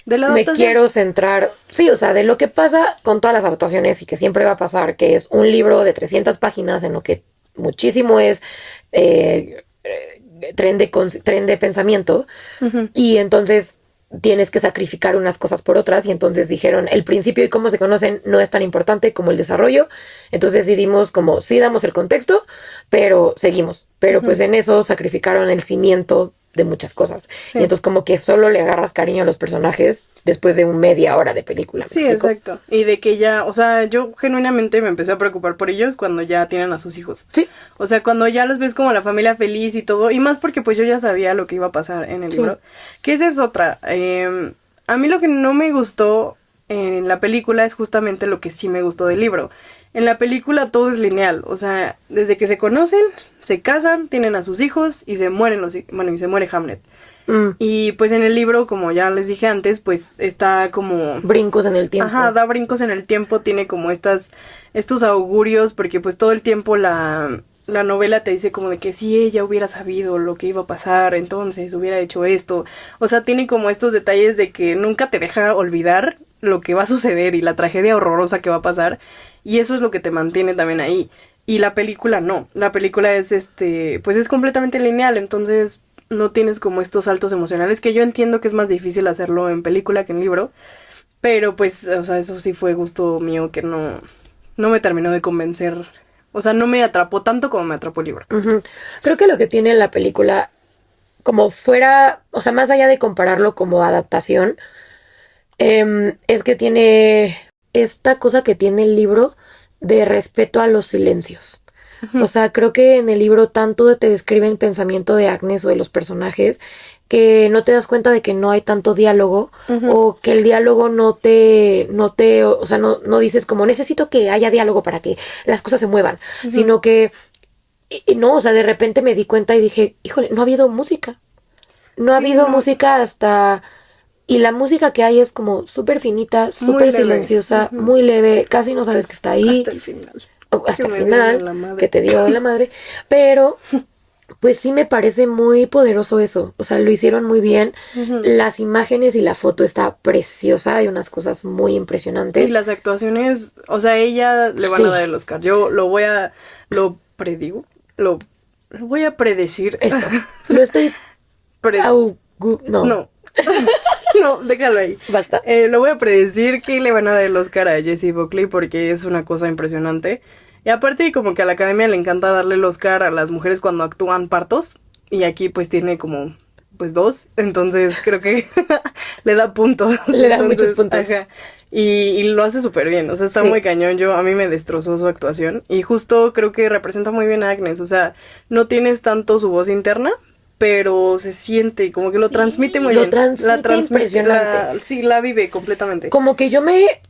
de la me adaptación. quiero centrar. Sí, o sea, de lo que pasa con todas las adaptaciones y que siempre va a pasar, que es un libro de 300 páginas en lo que muchísimo es tren de pensamiento. Y entonces tienes que sacrificar unas cosas por otras y entonces dijeron el principio y cómo se conocen no es tan importante como el desarrollo, entonces decidimos como sí damos el contexto pero seguimos, pero pues en eso sacrificaron el cimiento de muchas cosas Sí. y entonces como que solo le agarras cariño a los personajes después de media hora de película. ¿Me Sí, explico? exacto. Y de que ya, o sea, yo genuinamente me empecé a preocupar por ellos cuando ya tienen a sus hijos. Sí. O sea, cuando ya los ves como la familia feliz y todo, y más porque pues yo ya sabía lo que iba a pasar en el Sí. libro. Que esa es otra. A mí lo que no me gustó en la película es justamente lo que sí me gustó del libro. En la película todo es lineal, o sea, desde que se conocen, se casan, tienen a sus hijos y se mueren y se muere Hamlet. Y pues en el libro, como ya les dije antes, pues está como Brincos en el tiempo. ajá, da brincos en el tiempo, tiene como estos augurios, porque pues todo el tiempo la novela te dice como de que si ella hubiera sabido lo que iba a pasar, entonces hubiera hecho esto. O sea, tiene como estos detalles de que nunca te deja olvidar lo que va a suceder y la tragedia horrorosa que va a pasar. Y eso es lo que te mantiene también ahí. Y la película no. La película es pues es completamente lineal, entonces no tienes como estos saltos emocionales, que yo entiendo que es más difícil hacerlo en película que en libro. Pero pues, o sea, eso sí fue gusto mío que no me terminó de convencer. O sea, no me atrapó tanto como me atrapó el libro. Ujú. Creo que lo que tiene la película como fuera, o sea, más allá de compararlo como adaptación, es que tiene esta cosa que tiene el libro de respeto a los silencios. O sea, creo que en el libro tanto te describe el pensamiento de Agnes o de los personajes que no te das cuenta de que no hay tanto diálogo o que el diálogo o sea, no dices como necesito que haya diálogo para que las cosas se muevan, sino que, no, o sea, de repente me di cuenta y dije, híjole, no ha habido música. No ha habido música hasta... Y la música que hay es como súper finita, súper silenciosa, muy leve, casi no sabes que está ahí. Hasta el final. Hasta el final, que te dio en la madre. Pero, pues sí me parece muy poderoso eso. O sea, lo hicieron muy bien. Las imágenes y la foto está preciosa. Hay unas cosas muy impresionantes. Y las actuaciones, o sea, ella le van a dar el Oscar. Yo lo predigo, lo voy a predecir. Eso. Lo estoy... No. No, déjalo ahí. Basta. Lo voy a predecir que le van a dar el Oscar a Jessie Buckley porque es una cosa impresionante. Y aparte como que a la academia le encanta darle el Oscar a las mujeres cuando actúan partos. Y aquí pues tiene como pues 2. Entonces creo que le da puntos. Le da muchos puntos. Ajá. Y lo hace súper bien. O sea, está muy cañón. A mí me destrozó su actuación. Y justo creo que representa muy bien a Agnes. O sea, no tienes tanto su voz interna, pero se siente, como que lo transmite muy bien. La transmite impresionante. Sí, la vive completamente. Como que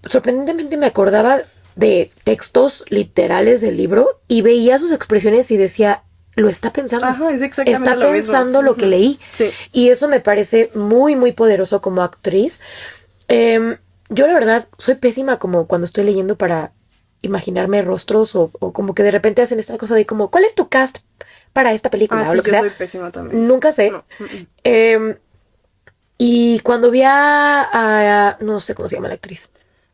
sorprendentemente me acordaba de textos literales del libro y veía sus expresiones y decía, lo está pensando. Ajá, es exactamente está pensando lo que leí. Sí. Y eso me parece muy, muy poderoso como actriz. Yo la verdad soy pésima como cuando estoy leyendo para imaginarme rostros o como que de repente hacen esta cosa de como, ¿cuál es tu cast para esta película? Sí, o lo que sea. Soy pésima también. Nunca sé. No. Y cuando vi no sé cómo se llama la actriz.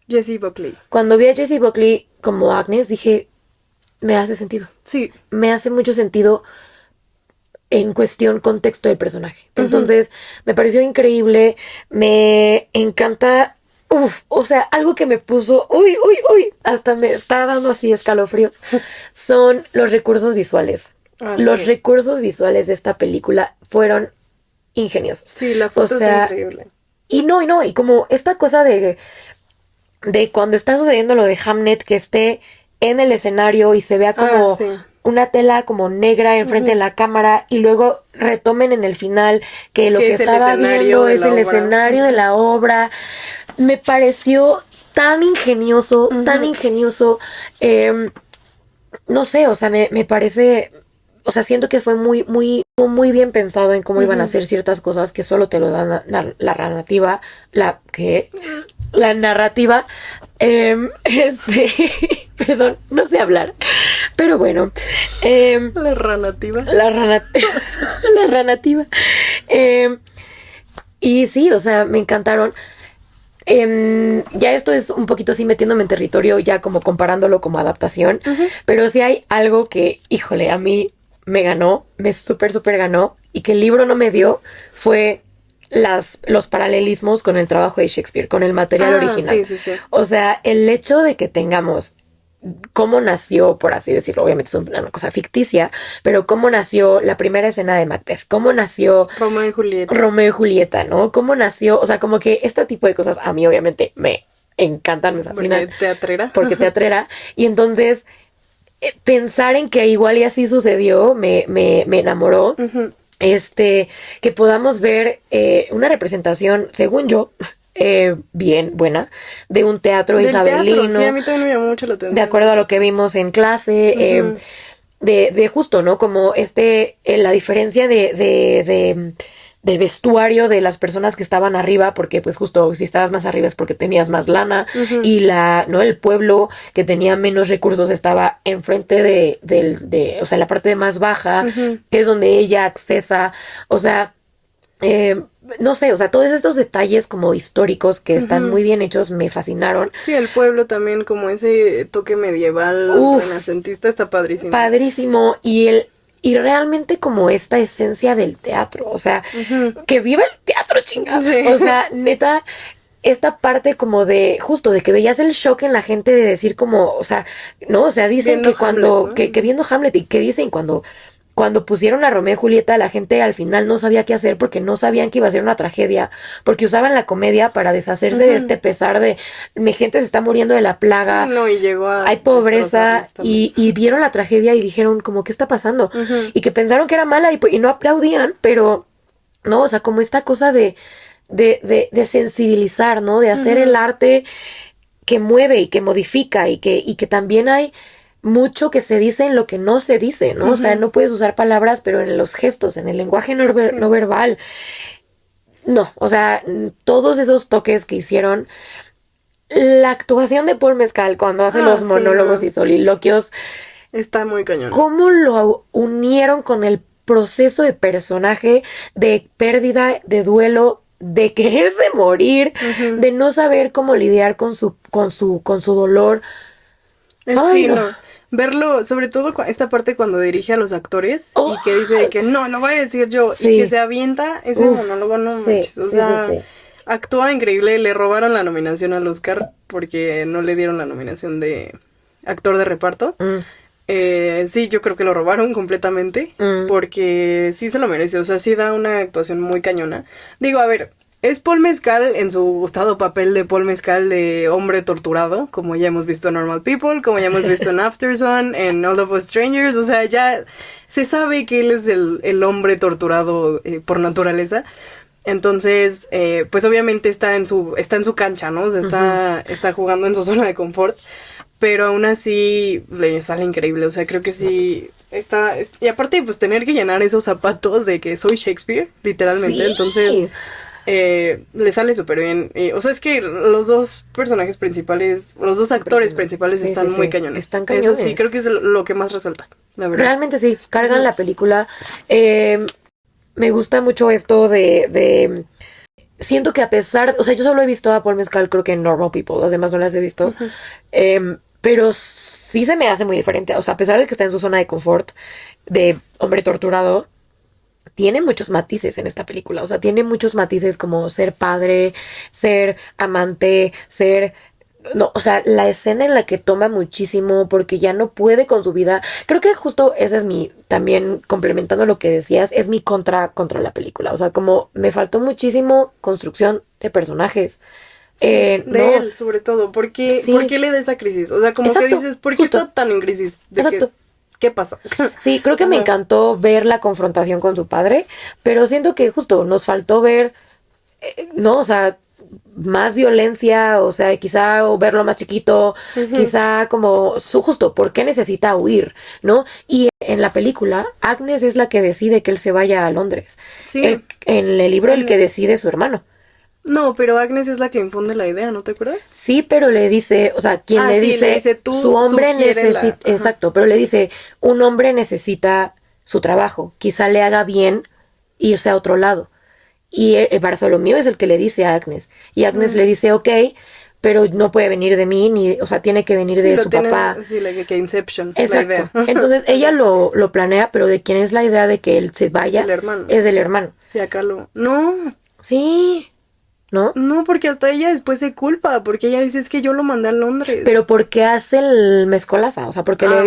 Jessie Buckley. Cuando vi a Jessie Buckley como Agnes, dije, me hace sentido. Sí. Me hace mucho sentido en cuestión contexto del personaje. Entonces, me pareció increíble. Me encanta. O sea, algo que me puso, hasta me está dando así escalofríos, son los recursos visuales. Los recursos visuales de esta película fueron ingeniosos. Sí, la foto es increíble. Y como esta cosa de cuando está sucediendo lo de Hamnet, que esté en el escenario y se vea como una tela como negra enfrente de la cámara y luego retomen en el final que lo que estaba viendo es el escenario de la obra. Me pareció tan ingenioso, tan ingenioso. No sé, o sea, me parece... O sea, siento que fue muy, muy, muy bien pensado en cómo iban a hacer ciertas cosas que solo te lo dan la narrativa. La narrativa. Perdón, no sé hablar. Pero bueno. La ranativa. La ranativa. Y sí, o sea, me encantaron. Ya esto es un poquito así metiéndome en territorio, ya como comparándolo como adaptación. Pero sí hay algo que, híjole, a mí me ganó, me súper ganó, y que el libro no me dio, fue los paralelismos con el trabajo de Shakespeare, con el material original. Sí. O sea, el hecho de que tengamos cómo nació, por así decirlo, obviamente es una cosa ficticia, pero cómo nació la primera escena de Macbeth, cómo nació Romeo y Julieta, ¿no? Cómo nació, o sea, como que este tipo de cosas a mí obviamente me encantan, me fascinan. Porque teatrera. Y entonces pensar en que igual y así sucedió me enamoró. Que podamos ver una representación, según yo, bien buena, de un teatro isabelino. Teatro, sí, a mí también me llamó mucho la atención. De acuerdo a lo que vimos en clase, de justo, ¿no? Como la diferencia de vestuario de las personas que estaban arriba, porque pues justo si estabas más arriba es porque tenías más lana, y el pueblo que tenía menos recursos estaba enfrente o sea, la parte más baja, que es donde ella accesa, o sea, no sé, o sea, todos estos detalles como históricos que están muy bien hechos me fascinaron. Sí, el pueblo también, como ese toque medieval renacentista, está padrísimo. Padrísimo, y realmente como esta esencia del teatro, o sea, que viva el teatro, chingados. Sí. O sea, neta, esta parte como de, justo, de que veías el shock en la gente de decir como, o sea, no, o sea, dicen viendo que cuando, Hamlet, ¿no? que viendo Hamlet y que dicen cuando cuando pusieron a Romeo y Julieta, la gente al final no sabía qué hacer porque no sabían que iba a ser una tragedia, porque usaban la comedia para deshacerse de este pesar de mi gente se está muriendo de la plaga, Sí, no, y llegó a hay pobreza, destrozarlas también. y vieron la tragedia y dijeron como, ¿qué está pasando? Y que pensaron que era mala y no aplaudían, pero no, o sea, como esta cosa de sensibilizar, ¿no? De hacer el arte que mueve y que modifica y que también hay mucho que se dice en lo que no se dice, ¿no? O sea, no puedes usar palabras, pero en los gestos, en el lenguaje no verbal. No, o sea, todos esos toques que hicieron. La actuación de Paul Mescal cuando hace los monólogos y soliloquios. Está muy cañón. ¿Cómo lo unieron con el proceso de personaje, de pérdida, de duelo, de quererse morir, de no saber cómo lidiar con su dolor? Ay, no. Verlo, sobre todo esta parte cuando dirige a los actores y que dice de que no, lo voy a decir yo, y que se avienta ese monólogo, no manches, o sea, actúa increíble. Le robaron la nominación al Oscar porque no le dieron la nominación de actor de reparto. Sí, yo creo que lo robaron completamente porque sí se lo merece, o sea, sí da una actuación muy cañona. Digo, a ver, es Paul Mescal en su gustado papel de Paul Mescal de hombre torturado, como ya hemos visto en Normal People, como ya hemos visto en Aftersun, en All of Us Strangers, o sea, ya se sabe que él es el hombre torturado por naturaleza. Entonces, pues obviamente está en su cancha, ¿no? O sea, está jugando en su zona de confort, pero aún así le sale increíble, o sea, creo que sí y aparte, pues tener que llenar esos zapatos de que soy Shakespeare, literalmente, entonces le sale súper bien. O sea, es que los dos personajes principales, los dos actores principales están muy cañones. Están cañones. Eso sí, creo que es lo que más resalta, la verdad. Realmente sí, cargan la película. Me gusta mucho esto de siento que a pesar, o sea, yo solo he visto a Paul Mescal creo que en Normal People, las demás no las he visto, pero sí se me hace muy diferente, o sea, a pesar de que está en su zona de confort de hombre torturado, tiene muchos matices en esta película, o sea, tiene muchos matices como ser padre, ser amante, no, o sea, la escena en la que toma muchísimo porque ya no puede con su vida. Creo que justo ese es también complementando lo que decías, es mi contra la película. O sea, como me faltó muchísimo construcción de personajes. De él, sobre todo. ¿Por qué le da esa crisis? O sea, como que dices, ¿por qué está tan en crisis? ¿Qué pasa? Sí, creo que me encantó ver la confrontación con su padre, pero siento que justo nos faltó ver, ¿no? O sea, más violencia, o sea, quizá o verlo más chiquito, quizá como justo, ¿por qué necesita huir? ¿No? Y en la película, Agnes es la que decide que él se vaya a Londres. Sí. En el libro, el que decide es su hermano. No, pero Agnes es la que infunde la idea, ¿no te acuerdas? Sí, pero le dice, o sea, quien le dice tú su hombre necesita, exacto, pero le dice, un hombre necesita su trabajo, quizá le haga bien irse a otro lado. Y Bartholomew es el que le dice a Agnes. Y Agnes le dice, ok, pero no puede venir de mí, o sea, tiene que venir de su papá. Sí, que Inception. Exacto. La idea. Entonces ella lo planea, pero de quién es la idea de que él se vaya. Es del hermano. Es del hermano. Y acá No. Sí. ¿No? No, porque hasta ella después se culpa, porque ella dice, es que yo lo mandé a Londres. Pero porque hace el mezcolaza, o sea, porque le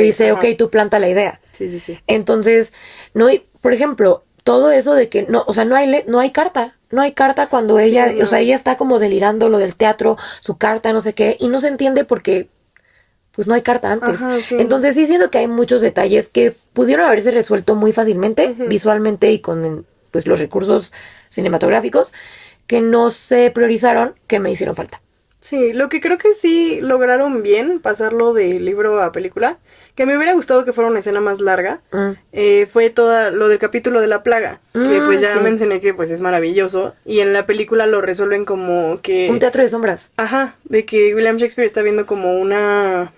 dice, ok, tú planta la idea. Sí. Entonces, no, por ejemplo, todo eso de que no, o sea, no hay carta cuando ella, o sea, ella está como delirando lo del teatro, su carta, no sé qué, y no se entiende porque pues no hay carta antes. Entonces sí siento que hay muchos detalles que pudieron haberse resuelto muy fácilmente, visualmente y con pues los recursos cinematográficos que no se priorizaron, que me hicieron falta. Sí, lo que creo que sí lograron bien pasarlo de libro a película, que me hubiera gustado que fuera una escena más larga, fue todo lo del capítulo de la plaga, que pues ya mencioné que pues es maravilloso, y en la película lo resuelven como que... un teatro de sombras. Ajá, de que William Shakespeare está viendo como una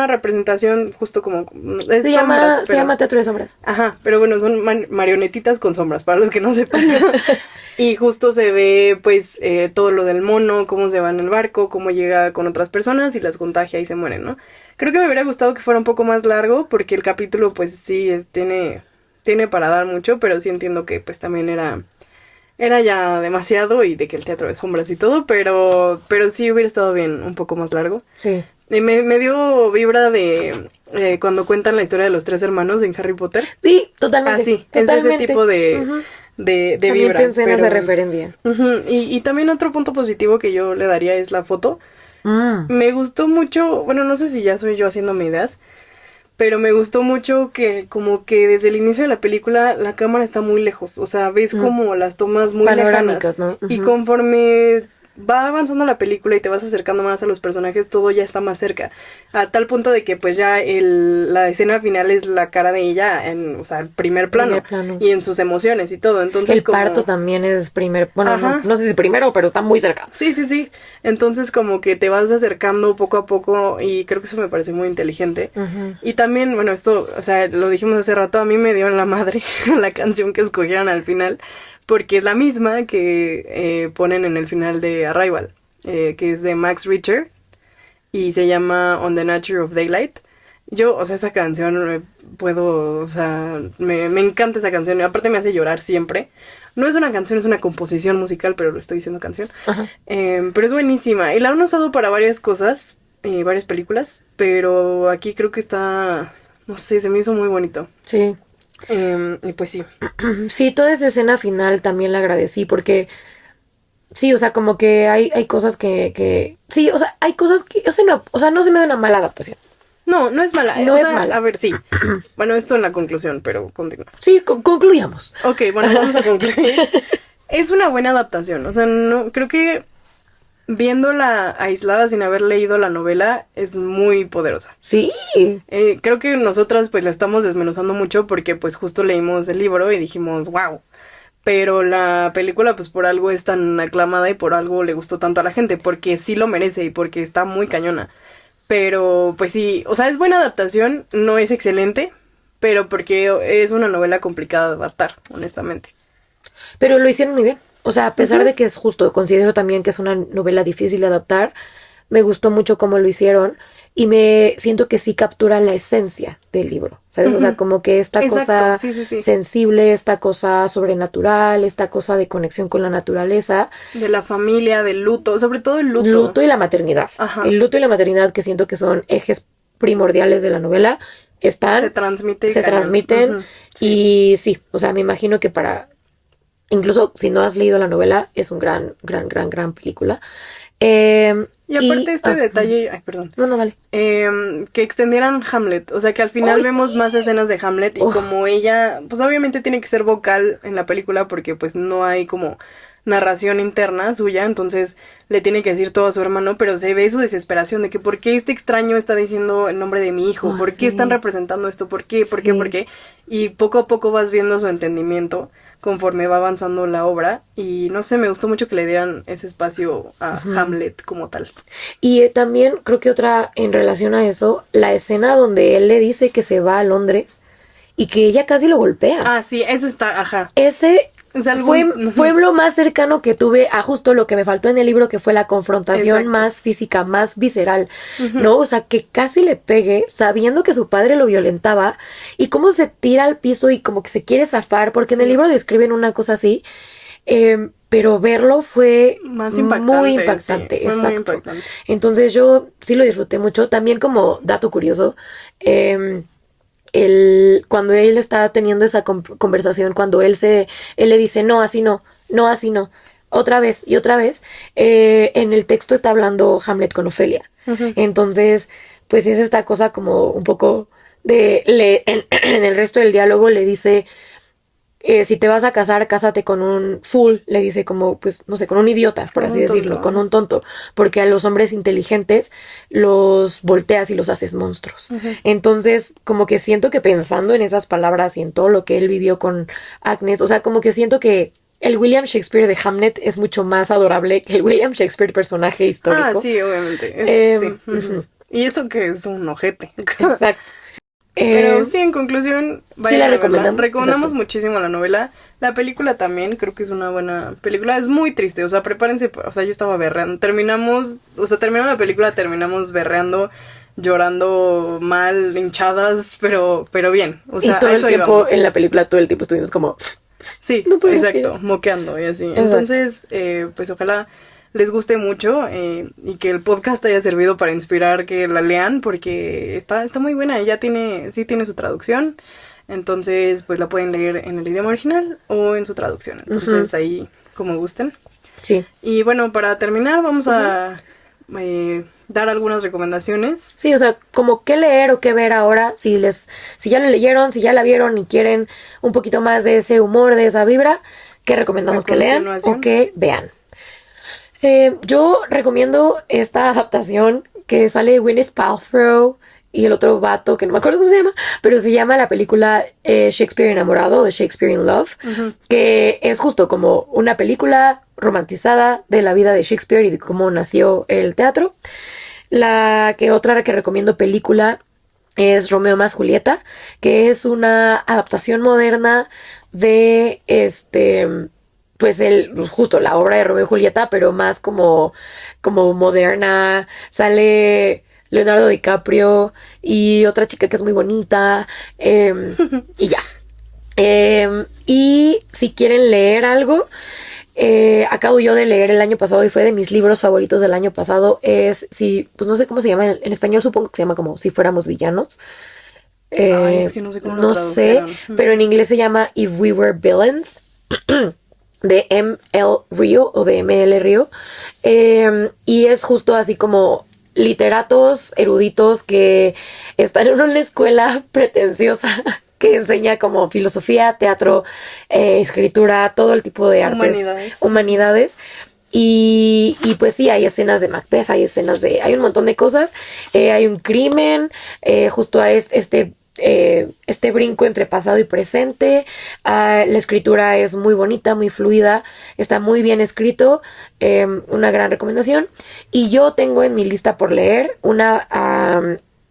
representación justo como... Se llama teatro de sombras. Aja, pero bueno, son marionetitas con sombras, para los que no sepan. Y justo se ve, pues, todo lo del mono, cómo se va en el barco, cómo llega con otras personas y las contagia y se mueren, ¿no? Creo que me hubiera gustado que fuera un poco más largo, porque el capítulo, pues, sí, tiene para dar mucho, pero sí entiendo que, pues, también era ya demasiado y de que el teatro de sombras y todo, pero sí hubiera estado bien un poco más largo. Sí. Me dio vibra de cuando cuentan la historia de los 3 hermanos en Harry Potter. Sí, totalmente. Ah, sí, totalmente. es ese tipo de, Ujú. de También vibra. pensé en esa referencia. Y también otro punto positivo que yo le daría es la foto. Me gustó mucho, bueno, no sé si ya soy yo haciéndome ideas, pero me gustó mucho que como que desde el inicio de la película la cámara está muy lejos, o sea, ves como las tomas muy Panorámicas, lejanas, ¿no? y Ujú. conforme va avanzando la película y te vas acercando más a los personajes, todo ya está más cerca, a tal punto de que pues ya la escena final es la cara de ella en, o sea, el primer plano, y en sus emociones y todo, entonces El parto también es bueno, Ajá. no sé si primero, pero está muy cerca. Sí. Entonces como que te vas acercando poco a poco y creo que eso me parece muy inteligente. Y también, bueno, esto, o sea, lo dijimos hace rato, a mí me dio en la madre la canción que escogieron al final, porque es la misma que ponen en el final de Arrival, que es de Max Richter y se llama On the Nature of Daylight. Yo, o sea, esa canción o sea, me encanta esa canción, y aparte me hace llorar siempre. No es una canción, es una composición musical, pero lo estoy diciendo canción. Pero es buenísima. Y la han usado para varias cosas, varias películas, pero aquí creo que está, no sé, se me hizo muy bonito. Sí. Y pues sí. Sí, toda esa escena final también la agradecí porque sí, o sea, como que hay cosas que sí, o sea, hay cosas que, o sea, no se me da una mala adaptación. No es mala. No o es sea, mala. A ver, sí. Bueno, esto en la conclusión, pero continúa. Sí, concluyamos. Ok, bueno, vamos a concluir. Es una buena adaptación. O sea, no, creo que viéndola aislada sin haber leído la novela es muy poderosa. Sí. Creo que nosotras pues la estamos desmenuzando mucho porque pues justo leímos el libro y dijimos, wow. Pero la película pues por algo es tan aclamada y por algo le gustó tanto a la gente, porque sí lo merece y porque está muy cañona. Pero pues sí, o sea, es buena adaptación, no es excelente, pero porque es una novela complicada de adaptar, honestamente. Pero lo hicieron muy bien. O sea, a pesar de que es justo, considero también que es una novela difícil de adaptar, me gustó mucho cómo lo hicieron y me siento que sí captura la esencia del libro, ¿sabes? O sea, como que esta cosa sí. sensible, esta cosa sobrenatural, esta cosa de conexión con la naturaleza. De la familia, del luto, sobre todo el luto. Luto y la maternidad. Ajá. El luto y la maternidad, que siento que son ejes primordiales de la novela, Se transmiten y sí, o sea, me imagino que incluso si no has leído la novela, es un gran película. Y aparte detalle, ay, perdón. No, dale. Que extendieran Hamlet, o sea que al final vemos más escenas de Hamlet y como ella, pues obviamente tiene que ser vocal en la película porque pues no hay como narración interna suya, entonces le tiene que decir todo a su hermano, pero se ve su desesperación de que por qué este extraño está diciendo el nombre de mi hijo, por qué están representando esto, por qué, y poco a poco vas viendo su entendimiento conforme va avanzando la obra y no sé, me gustó mucho que le dieran ese espacio a Hamlet como tal. Y también creo que otra en relación a eso, la escena donde él le dice que se va a Londres y que ella casi lo golpea. Ah, sí, ese está, ajá. Ese o sea, fue lo más cercano que tuve a justo lo que me faltó en el libro, que fue la confrontación más física, más visceral, ¿no? O sea, que casi le pegue sabiendo que su padre lo violentaba y cómo se tira al piso y como que se quiere zafar, porque en el libro describen una cosa así, pero verlo fue muy impactante. Sí, exacto. Muy impactante. Entonces yo sí lo disfruté mucho. También como dato curioso, cuando él está teniendo esa conversación, cuando él le dice, no, así no, otra vez y otra vez, en el texto está hablando Hamlet con Ofelia. Entonces, pues es esta cosa como un poco en el resto del diálogo le dice, si te vas a casar, cásate con un fool, le dice como, pues, no sé, con un idiota, por así decirlo, con un tonto, porque a los hombres inteligentes los volteas y los haces monstruos. Entonces, como que siento que pensando en esas palabras y en todo lo que él vivió con Agnes, o sea, como que siento que el William Shakespeare de Hamlet es mucho más adorable que el William Shakespeare personaje histórico. Ah, sí, obviamente. Sí. Y eso que es un ojete. Exacto. Pero sí, en conclusión, sí la recomendamos. Recomendamos muchísimo la novela. La película también, creo que es una buena película. Es muy triste, o sea, prepárense, o sea, yo estaba berreando. Terminando la película, terminamos berreando, llorando mal, hinchadas, pero bien. O sea, y todo el tiempo en la película, todo el tiempo estuvimos como... Sí, exacto, moqueando y así. Exacto. Entonces, pues ojalá les guste mucho y que el podcast haya servido para inspirar que la lean porque está muy buena y sí tiene su traducción. Entonces, pues la pueden leer en el idioma original o en su traducción. Entonces, ahí como gusten. Sí. Y bueno, para terminar, vamos a dar algunas recomendaciones. Sí, o sea, como qué leer o qué ver ahora, si ya lo leyeron, si ya la vieron y quieren un poquito más de ese humor, de esa vibra, ¿qué recomendamos que lean o que vean? Yo recomiendo esta adaptación que sale de Gwyneth Paltrow y el otro vato, que no me acuerdo cómo se llama, pero se llama la película Shakespeare enamorado o Shakespeare in Love, que es justo como una película romantizada de la vida de Shakespeare y de cómo nació el teatro. Otra que recomiendo película es Romeo más Julieta, que es una adaptación moderna de pues justo la obra de Romeo y Julieta, pero más como moderna. Sale Leonardo DiCaprio y otra chica que es muy bonita, y ya. Y si quieren leer algo, acabo yo de leer el año pasado y fue de mis libros favoritos del año pasado, pues no sé cómo se llama, en español supongo que se llama como Si fuéramos villanos. Es que no sé cómo lo tradujeron. Pero en inglés se llama If We Were Villains, de M.L. Rio o de M.L. Rio, y es justo así como literatos eruditos que están en una escuela pretenciosa que enseña como filosofía, teatro, escritura, todo el tipo de artes, humanidades. Y pues sí, hay escenas de Macbeth, hay un montón de cosas, hay un crimen, justo a este brinco entre pasado y presente. La escritura es muy bonita, muy fluida, está muy bien escrito, una gran recomendación. Y yo tengo en mi lista por leer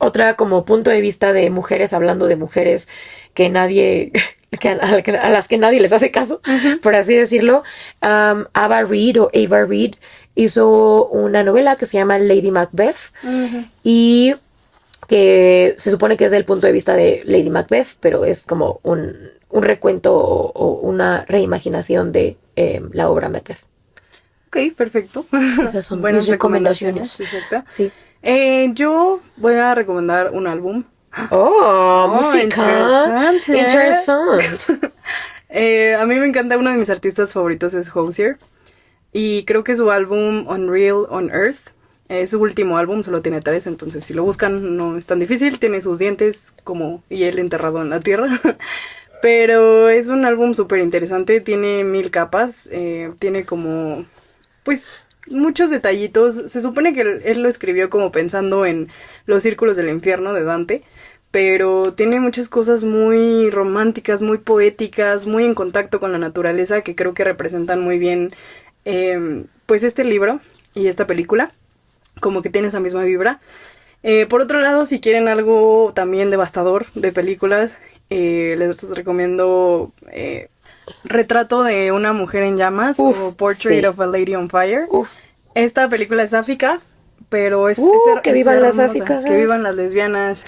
otra como punto de vista de mujeres, hablando de mujeres que a las que nadie les hace caso, por así decirlo. Ava Reed hizo una novela que se llama Lady Macbeth, y que se supone que es del punto de vista de Lady Macbeth, pero es como un recuento o una reimaginación de la obra Macbeth. Ok, perfecto. Esas son buenas recomendaciones. Exacto. Sí. Yo voy a recomendar un álbum. Música. Interesante. A mí me encanta, uno de mis artistas favoritos es Hozier. Y creo que su álbum Unreal on Earth es su último álbum, solo tiene 3, entonces si lo buscan no es tan difícil. Tiene sus dientes y él enterrado en la tierra. Pero es un álbum súper interesante, tiene 1000 capas, tiene como, pues, muchos detallitos. Se supone que él lo escribió como pensando en los círculos del infierno de Dante, pero tiene muchas cosas muy románticas, muy poéticas, muy en contacto con la naturaleza, que creo que representan muy bien pues este libro y esta película, como que tiene esa misma vibra. Por otro lado, si quieren algo también devastador de películas, les recomiendo Retrato de una mujer en llamas, o Portrait of a Lady on Fire. Esta película es sáfica, pero que vivan las sáficas, que vivan las lesbianas.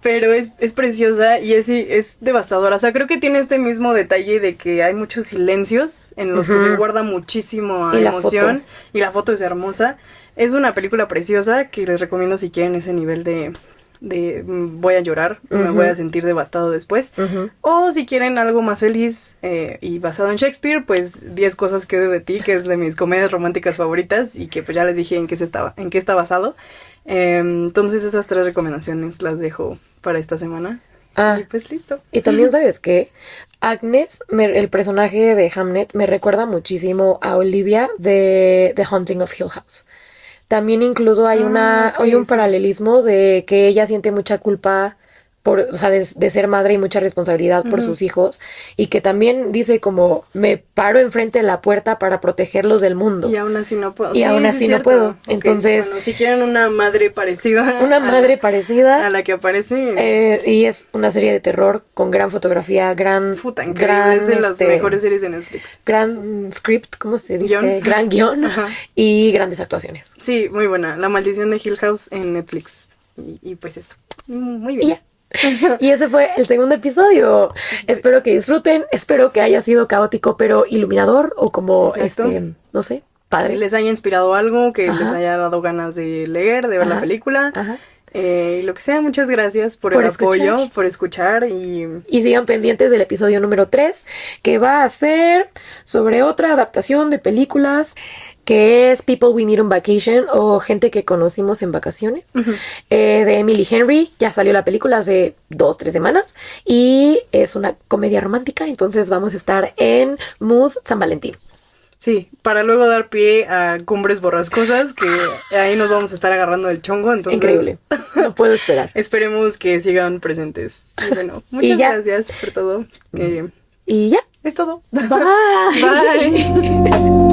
Pero es preciosa y es devastadora. O sea, creo que tiene este mismo detalle de que hay muchos silencios en los que se guarda muchísimo emoción. Y la foto es hermosa. Es una película preciosa que les recomiendo si quieren ese nivel de voy a llorar, me voy a sentir devastado después. O si quieren algo más feliz y basado en Shakespeare, pues 10 cosas que odio de ti, que es de mis comedias románticas favoritas y que pues ya les dije en qué está basado. Entonces esas 3 recomendaciones las dejo para esta semana. Y pues listo. Y también sabes que Agnes, el personaje de Hamnet, me recuerda muchísimo a Olivia de The Haunting of Hill House. También incluso hay un paralelismo de que ella siente mucha culpa de ser madre y mucha responsabilidad por sus hijos, y que también dice como, me paro enfrente de la puerta para protegerlos del mundo. Y aún así no puedo. Y aún así no puedo. Okay. Entonces, bueno, si quieren una madre parecida. A la que aparece. Y es una serie de terror con gran fotografía, es de las mejores series de Netflix. Gran script, ¿cómo se dice? Gran guión. Y grandes actuaciones. Sí, muy buena. La maldición de Hill House en Netflix. Y pues eso. Muy bien. Y ese fue el segundo episodio. Espero que disfruten, espero que haya sido caótico pero iluminador, o como exacto. No sé, Padre. Que les haya inspirado algo, que Ajá. les haya dado ganas de leer, de ver la Ajá. película. Ajá. Lo que sea, muchas gracias por Por el escuchar. apoyo, por escuchar y Y sigan pendientes del episodio número 3, que va a ser sobre otra adaptación de películas, que es People We Meet on Vacation, o Gente que conocimos en vacaciones, de Emily Henry. Ya salió la película hace 2-3 semanas y es una comedia romántica, entonces vamos a estar en Mood San Valentín. sí, para luego dar pie a Cumbres Borrascosas, que ahí nos vamos a estar agarrando el chongo, entonces Increíble, no puedo esperar. esperemos que sigan presentes. Y bueno, muchas ya. gracias por todo. Y ya. Es todo. Bye. Bye.